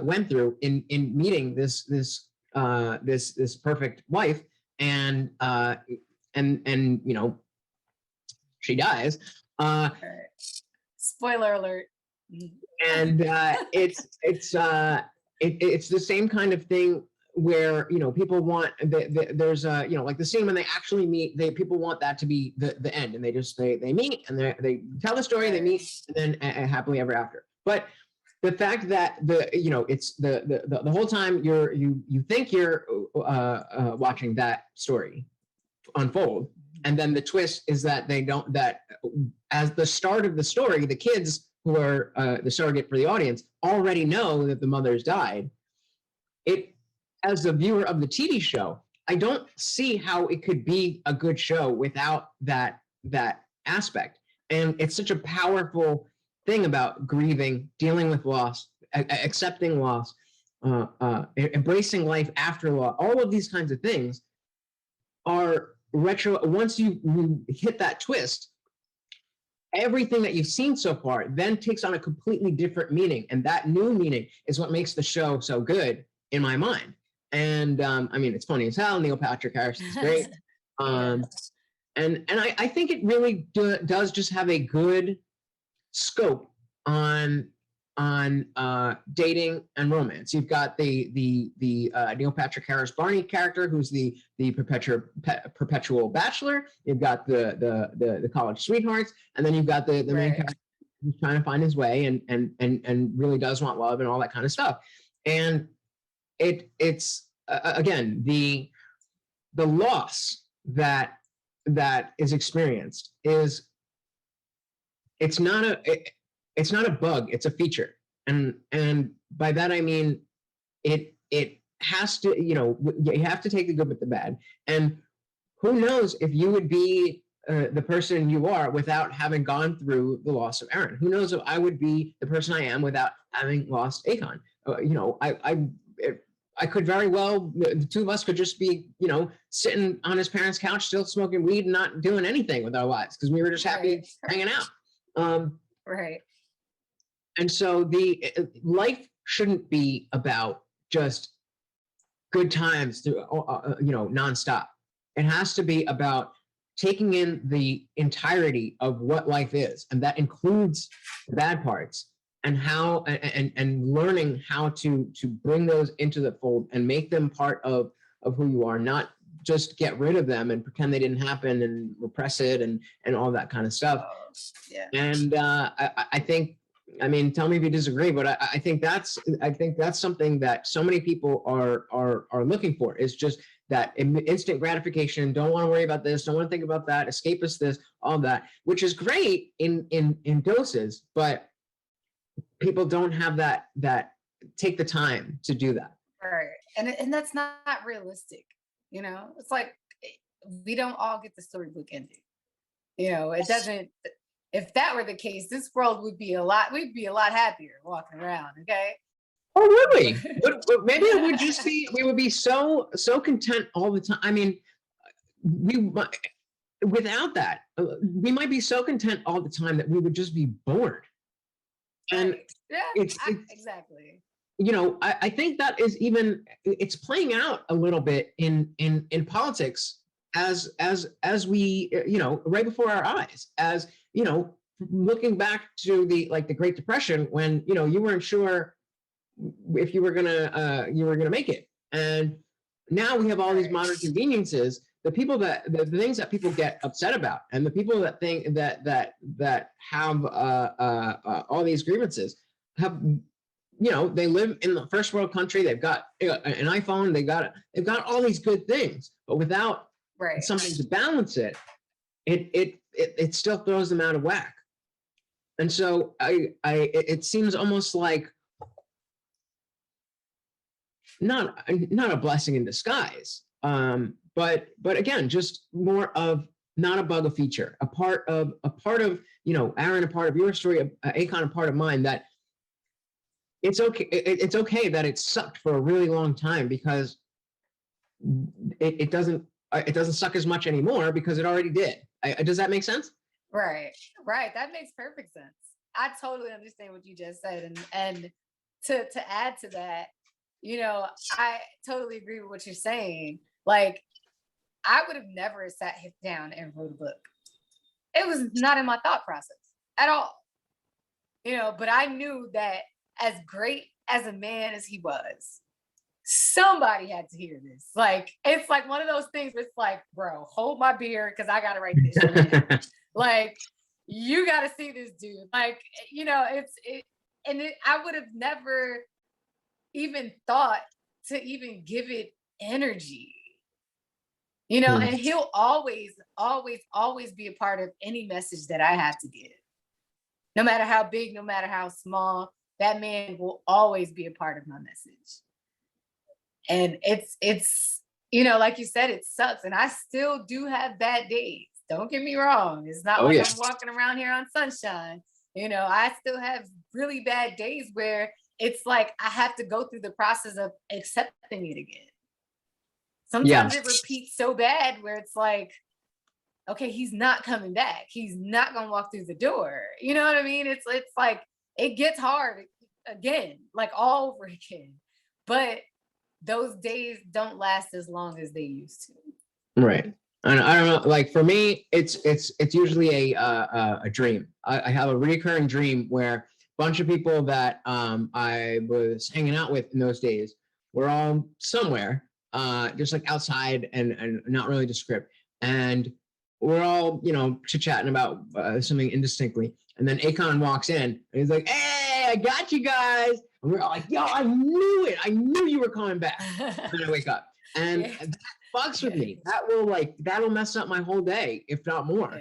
went through in meeting this perfect wife, and she dies. Spoiler alert. And it's the same kind of thing where people want there's like the scene when they actually meet, people want that to be the end, and they meet and they tell the story, they meet, and then happily ever after. But the fact that it's the whole time you think you're watching that story unfold, and then the twist is that as the start of the story, the kids who are the surrogate for the audience already know that the mother's died. As the viewer of the TV show, I don't see how it could be a good show without that aspect. And it's such a powerful thing about grieving, dealing with loss, accepting loss, embracing life after loss. All of these kinds of things are once you hit that twist, everything that you've seen so far then takes on a completely different meaning. And that new meaning is what makes the show so good in my mind. And I mean, it's funny as hell. Neil Patrick Harris is great. And I think it really does just have a good scope on dating and romance. You've got the Neil Patrick Harris Barney character, who's the perpetual bachelor. You've got the college sweethearts, and then you've got the main character who's trying to find his way and really does want love and all that kind of stuff. And it's again, the loss that is experienced is, it's not a bug, it's a feature. And by that I mean it has to, you know, you have to take the good with the bad. And who knows if you would be the person you are without having gone through the loss of Aaron? Who knows if I would be the person I am without having lost Akon? You know, I could very well, the two of us could just be, you know, sitting on his parents' couch, still smoking weed, and not doing anything with our lives because we were just happy hanging out. Right. And so the life shouldn't be about just good times through, you know, nonstop. It has to be about taking in the entirety of what life is, and that includes the bad parts, and how and learning how to bring those into the fold and make them part of who you are, not just get rid of them and pretend they didn't happen and repress it and all that kind of stuff. Yeah. And I think, I mean, tell me if you disagree, but I think that's something that so many people are looking for, is just that instant gratification. Don't want to worry about this, don't want to think about that, escapist this, all that, which is great in doses, but people don't have that take the time to do that. Right. And that's not realistic. You know, it's like, we don't all get the storybook ending. You know, it doesn't, if that were the case, this world would be we'd be a lot happier walking around. Okay. Oh, would we? Maybe it would just be, we would be so content all the time. I mean, without that, we might be so content all the time that we would just be bored. And yeah, exactly. You know, I think that is even, it's playing out a little bit in politics as we, you know, right before our eyes, as, you know, looking back to the Great Depression, when, you know, you weren't sure if you were gonna make it. And now we have all these modern conveniences. The things that people get upset about, and the people that think that have all these grievances, have, you know, they live in the first world country. They've got an iPhone. They've got all these good things, but without something to balance it, it still throws them out of whack. And so it seems almost like not a blessing in disguise, but again, just more of not a bug, a feature, a part of, you know, Aaron, a part of your story, Akon, a part of mine, that it's okay that it sucked for a really long time, because it doesn't suck as much anymore, because it already did. Does that make sense? Right. That makes perfect sense. I totally understand what you just said. And to add to that, you know, I totally agree with what you're saying. Like, I would have never sat down and wrote a book. It was not in my thought process at all. You know, but I knew that as great as a man as he was, somebody had to hear this. Like, it's like one of those things where it's like, bro, hold my beer, because I gotta write this shit. Like, you gotta see this dude. Like, you know, I would have never even thought to even give it energy. You know, and he'll always be a part of any message that I have to give. No matter how big, no matter how small, that man will always be a part of my message. And it's, you know, like you said, it sucks. And I still do have bad days. Don't get me wrong. It's not I'm walking around here on sunshine. You know, I still have really bad days where it's like I have to go through the process of accepting it again. Sometimes it repeats so bad where it's like, okay, he's not coming back. He's not gonna walk through the door. You know what I mean? It's like it gets hard again, like all over again. But those days don't last as long as they used to. Right. And I don't know, like for me, it's usually a dream. I have a recurring dream where a bunch of people that I was hanging out with in those days were all somewhere, just like outside and not really descript. And we're all, you know, chit-chatting about something indistinctly. And then Akon walks in and he's like, "Hey, I got you guys. And we're all like, yo, I knew it. I knew you were coming back. And then I wake up. And that fucks with me. That'll mess up my whole day, if not more.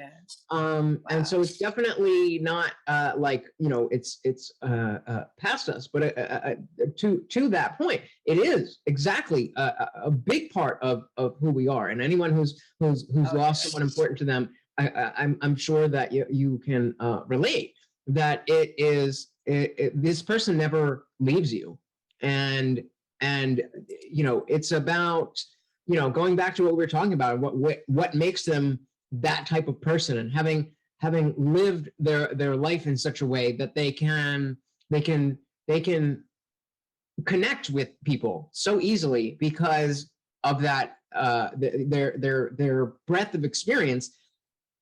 And so it's definitely not it's past us, but to that point, it is exactly a big part of who we are. And anyone who's lost someone important to them, I'm sure that you can relate that this person never leaves you. And it's about, going back to what we were talking about, what makes them that type of person, and having lived their life in such a way that they can connect with people so easily because of that, their breadth of experience.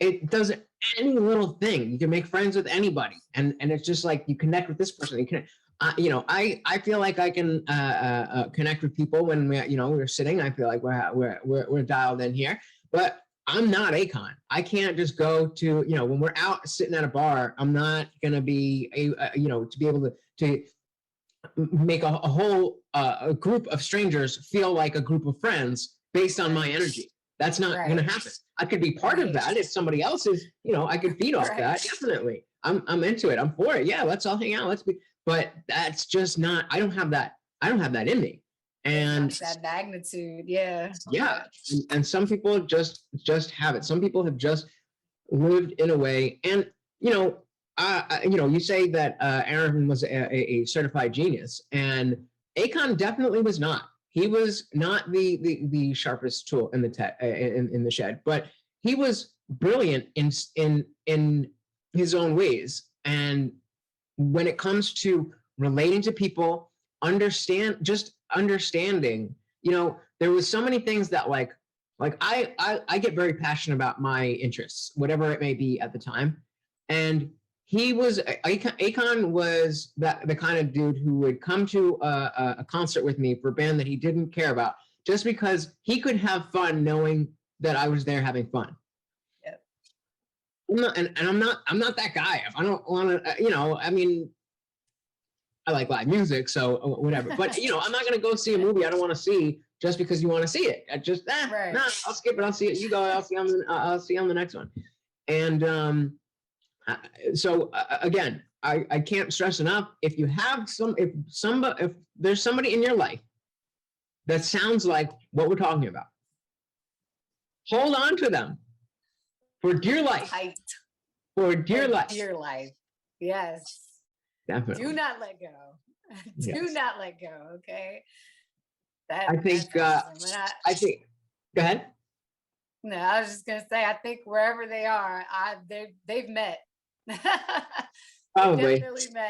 It does any little thing. You can make friends with anybody, and it's just like you connect with this person. You can, I feel like I can connect with people when we're sitting. I feel like we're dialed in here, but I'm not Akon. I can't just go to, when we're out sitting at a bar, I'm not gonna be to be able to make a whole a group of strangers feel like a group of friends based on my energy. That's not going to happen. I could be part of that if somebody else is, I could feed off that. Definitely. I'm into it. I'm for it. Yeah. Let's all hang out. But that's just not, I don't have that in me. And that magnitude. Yeah. Yeah. And some people just have it. Some people have just lived in a way. And, you say that Aaron was a certified genius, and Akon definitely was not. He was not the sharpest tool in the shed, but he was brilliant in his own ways. And when it comes to relating to people, understanding, there was so many things that like I get very passionate about my interests, whatever it may be at the time. And Akon was the kind of dude who would come to a concert with me for a band that he didn't care about, just because he could have fun knowing that I was there having fun. Yep. I'm not that guy. If I don't want to, I like live music, so whatever. But I'm not gonna go see a movie I don't want to see just because you want to see it. I just no, I'll skip it. I'll see it. You go. I'll see on the next one. And so again, I can't stress enough. If there's somebody in your life that sounds like what we're talking about, hold on to them for dear life. For dear life. Dear life. Yes. Definitely. Do not let go. Do not let go. Okay. I think. Go ahead. No, I was just gonna say. I think wherever they are, they've met. Probably.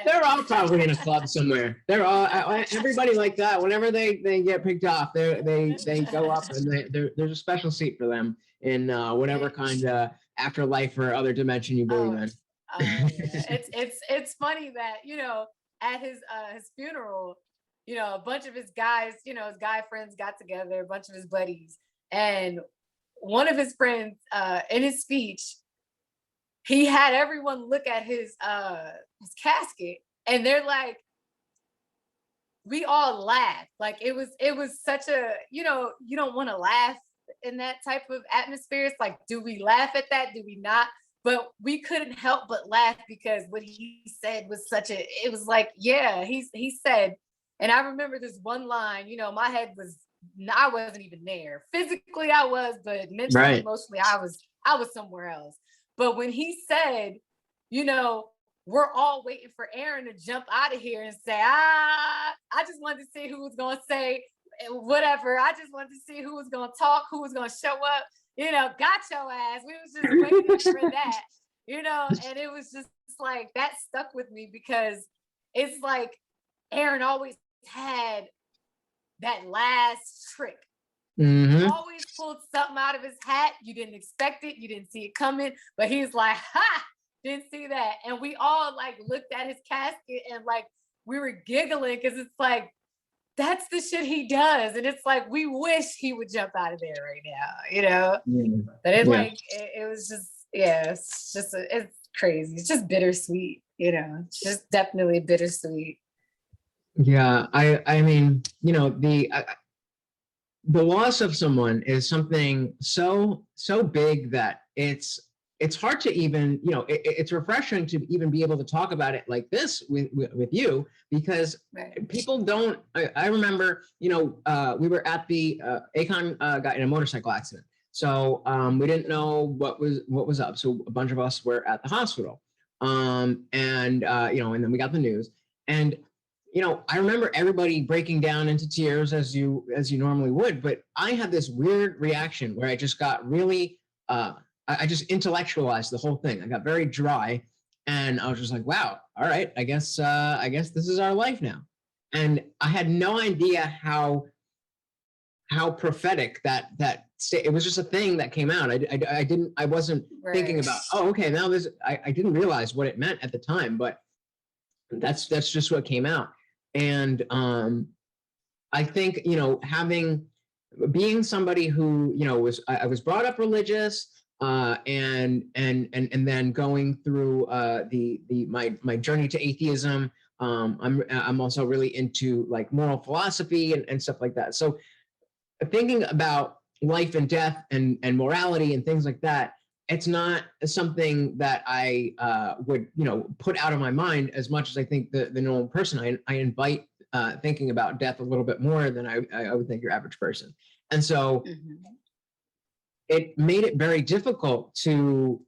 They're all probably in a club somewhere. They're all everybody like that. Whenever they get picked off, they go up, and there's a special seat for them in whatever kind of afterlife or other dimension you believe in. Yeah. It's funny that at his funeral, a bunch of his guys, his guy friends got together, a bunch of his buddies, and one of his friends in his speech, he had everyone look at his casket, and they're like, we all laughed. Like it was such a, you don't want to laugh in that type of atmosphere. It's like, do we laugh at that? Do we not? But we couldn't help but laugh because what he said was it was like, yeah, he said, and I remember this one line, my head I wasn't even there. Physically I was, but mentally, emotionally, I was somewhere else. But when he said, we're all waiting for Aaron to jump out of here and say, I just wanted to see who was going to say whatever. I just wanted to see who was going to talk, who was going to show up. Got your ass. We was just waiting for that, and it was just like, that stuck with me because it's like Aaron always had that last trick. Mm-hmm. He always pulled something out of his hat. You didn't expect it. You didn't see it coming, but he's like, ha, didn't see that. And we all like looked at his casket and like, we were giggling because it's like, that's the shit he does. And it's like, we wish he would jump out of there right now, But it was just, it's crazy. It's just bittersweet. you know, it's just definitely bittersweet. Yeah, I mean, you know, the loss of someone is something so big that it's hard to even, you know, it's refreshing to even be able to talk about it like this with you, because Right. people don't. I remember, you know, we were at the Akon got in a motorcycle accident, so we didn't know what was up. So a bunch of us were at the hospital, and you know, and then we got the news, and you know, I remember everybody breaking down into tears as you normally would, but I had this weird reaction where I just got really, I just intellectualized the whole thing. I got very dry, and I was just like, wow, all right, I guess this is our life now. And I had no idea how prophetic that it was. Just a thing that came out. I wasn't thinking about, oh, okay, now this. I didn't realize what it meant at the time, but that's just what came out. And I think, you know, being somebody who, you know, I was brought up religious, and then going through my journey to atheism. I'm also really into like moral philosophy and stuff like that. So thinking about life and death and morality and things like that, it's not something that I would, you know, put out of my mind as much as I think the normal person. I invite thinking about death a little bit more than I would think your average person. And so it made it very difficult to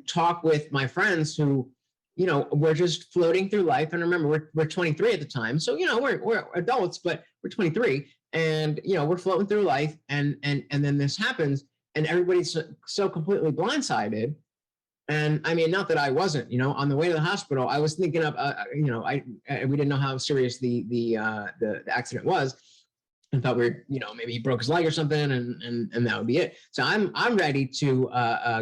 talk with my friends who, you know, were just floating through life. And remember, we're 23 at the time, so you know, we're adults, but we're 23, and you know, we're floating through life, and then this happens, and everybody's so completely blindsided. And I mean, not that I wasn't, you know, on the way to the hospital, I was thinking of, you know, we didn't know how serious the accident was, and thought you know, maybe he broke his leg or something, and that would be it. So I'm ready to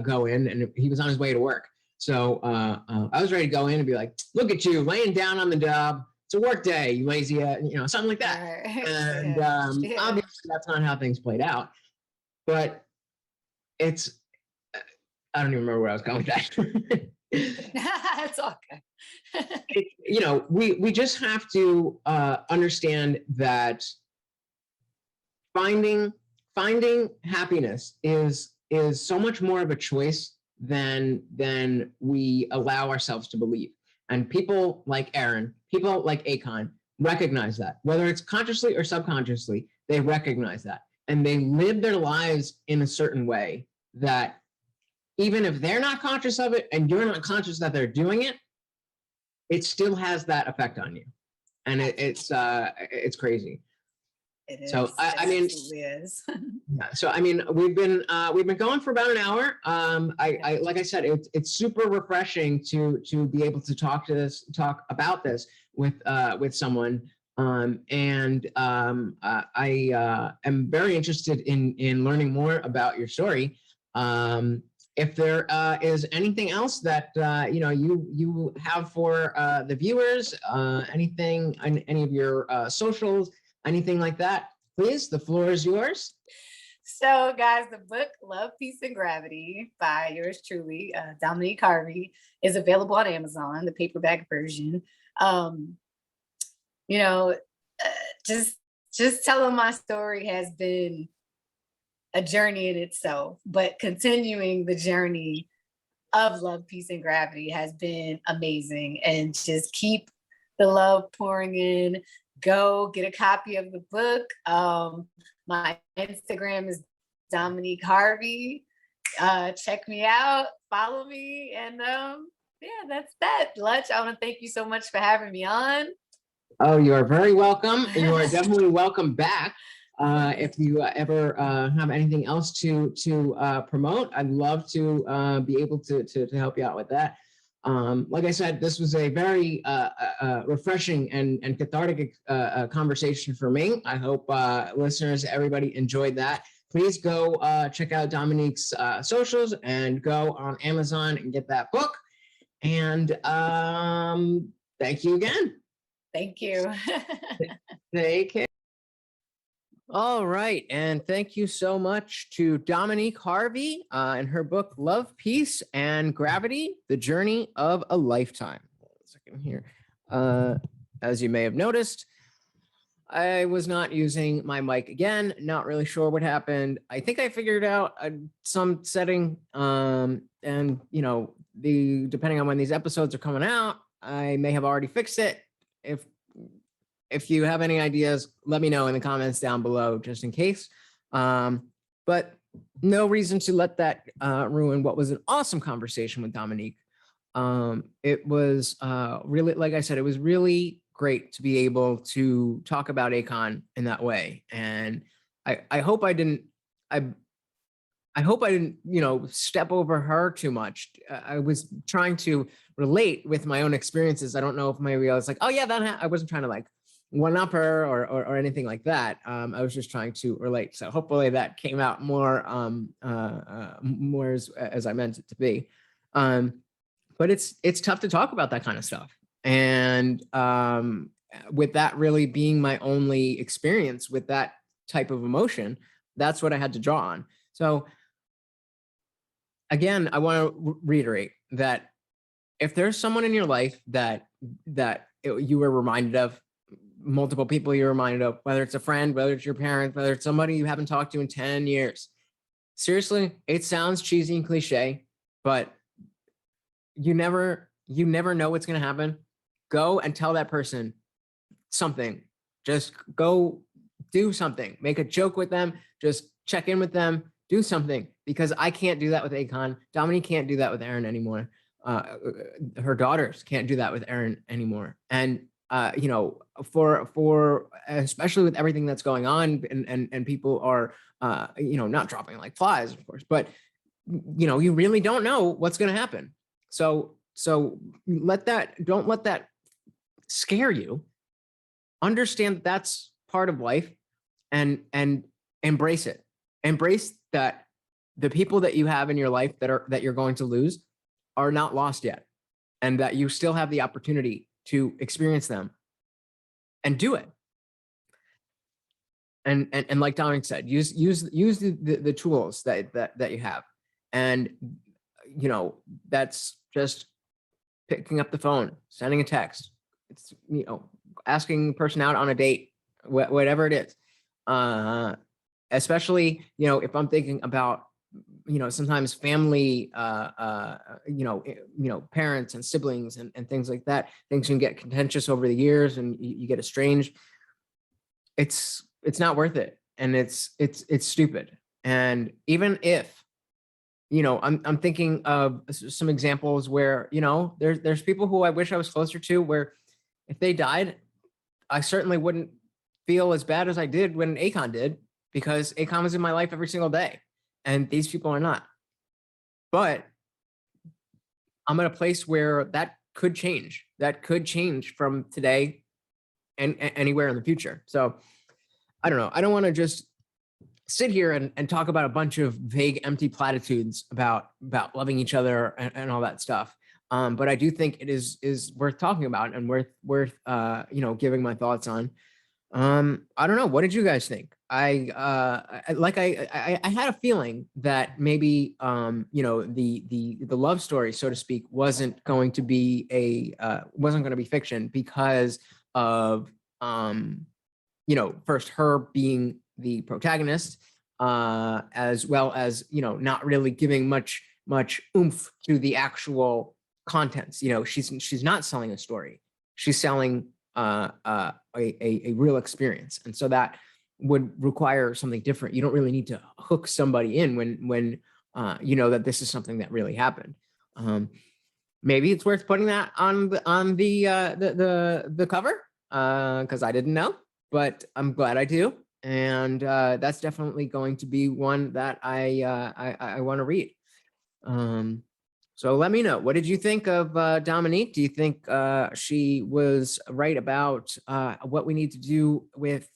go in, and he was on his way to work. So I was ready to go in and be like, look at you laying down on the job. It's a work day, you lazy, you know, something like that. And obviously that's not how things played out. But it's, I don't even remember where I was going with that. It's okay. You know, we just have to understand that finding happiness is so much more of a choice than we allow ourselves to believe. And people like Aaron, people like Akon recognize that, whether it's consciously or subconsciously, they recognize that, and they live their lives in a certain way that even if they're not conscious of it and you're not conscious that they're doing it, it still has that effect on you. And it's crazy. It is. So I mean, it is. Yeah, so I mean, we've been going for about an hour. I like I said, it's super refreshing to be able to talk about this with someone. I am very interested in learning more about your story. If there is anything else that you know, you have for the viewers, anything, any of your socials, anything like that, please, the floor is yours. So guys, the book Love, Peace, and Gravity by yours truly, Dominique Harvey, is available on Amazon, the paperback version. You know, just telling my story has been a journey in itself, but continuing the journey of Love, Peace, and Gravity has been amazing. And just keep the love pouring in. Go get a copy of the book. My Instagram is Dominique Harvey. Check me out, follow me, and yeah, that's that. Lutch, I want to thank you so much for having me on. Oh, you are very welcome. You are definitely welcome back. If you ever have anything else to promote, I'd love to be able to help you out with that. Like I said, this was a very refreshing and cathartic conversation for me. I hope listeners, everybody enjoyed that. Please go check out Dominique's socials and go on Amazon and get that book. And thank you again. Thank you. Take care. All right. And thank you so much to Dominique Harvey and her book, Love, Peace, and Gravity, The Journey of a Lifetime. here. As you may have noticed, I was not using my mic again. Not really sure what happened. I think I figured out some setting, and you know, depending on when these episodes are coming out, I may have already fixed it. If you have any ideas, let me know in the comments down below, just in case. But no reason to let that ruin what was an awesome conversation with Dominique. It was really, like I said, it was really great to be able to talk about Akon in that way. And I hope I didn't, I hope I didn't, you know, step over her too much. I was trying to relate with my own experiences. I don't know if maybe I was like, oh yeah, I wasn't trying to like one up her or anything like that. I was just trying to relate. So hopefully that came out more, more as I meant it to be. But it's tough to talk about that kind of stuff. And with that really being my only experience with that type of emotion, that's what I had to draw on. So again, I want to reiterate that if there's someone in your life that you were reminded of, multiple people you're reminded of, whether it's a friend, whether it's your parent, whether it's somebody you haven't talked to in 10 years, seriously, it sounds cheesy and cliche, but you never know what's going to happen. Go and tell that person something. Just go do something. Make a joke with them. Just check in with them. Do something, because I can't do that with Akon. Dominique can't do that with Aaron anymore. Her daughters can't do that with Aaron anymore. And you know, for especially with everything that's going on, and people are you know, not dropping like flies, of course, but you know, you really don't know what's going to happen. So don't let that scare you. Understand that that's part of life, and embrace it. Embrace that the people that you have in your life that you're going to lose are not lost yet, and that you still have the opportunity to experience them and do it. And like Dominic said, use the tools that you have. And you know, that's just picking up the phone, sending a text. It's, you know, asking the person out on a date, whatever it is. Especially, you know, if I'm thinking about, you know, sometimes family, you know, parents and siblings and things like that, things can get contentious over the years, and you get estranged. It's not worth it. And it's stupid. And even if, you know, I'm thinking of some examples where, you know, there's people who I wish I was closer to, where if they died, I certainly wouldn't feel as bad as I did when Akon did, because Akon was in my life every single day, and these people are not. But I'm at a place where that could change. That could change from today and anywhere in the future. So I don't know. I don't want to just sit here and talk about a bunch of vague, empty platitudes about loving each other and all that stuff. But I do think it is worth talking about and worth you know, giving my thoughts on. I don't know. What did you guys think? I had a feeling that maybe you know, the love story, so to speak, wasn't going to be fiction, because of you know, first, her being the protagonist, as well as, you know, not really giving much oomph to the actual contents. You know, she's not selling a story. She's selling a real experience. And so that would require something different. You don't really need to hook somebody in when you know that this is something that really happened. Maybe it's worth putting that on the cover, because I didn't know, but I'm glad I do. And that's definitely going to be one that I want to read. So let me know, what did you think of Dominique? Do you think she was right about what we need to do with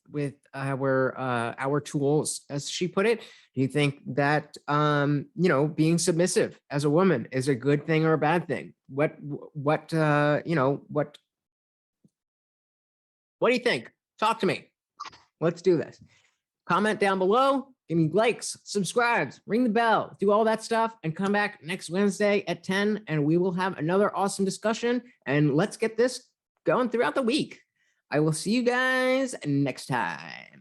our tools, as she put it? Do you think that you know, being submissive as a woman is a good thing or a bad thing? What you know, what do you think? Talk to me. Let's do this. Comment down below. give me likes, subscribes, ring the bell, do all that stuff, and come back next Wednesday at 10, and we will have another awesome discussion. And let's get this going throughout the week. I will see you guys next time.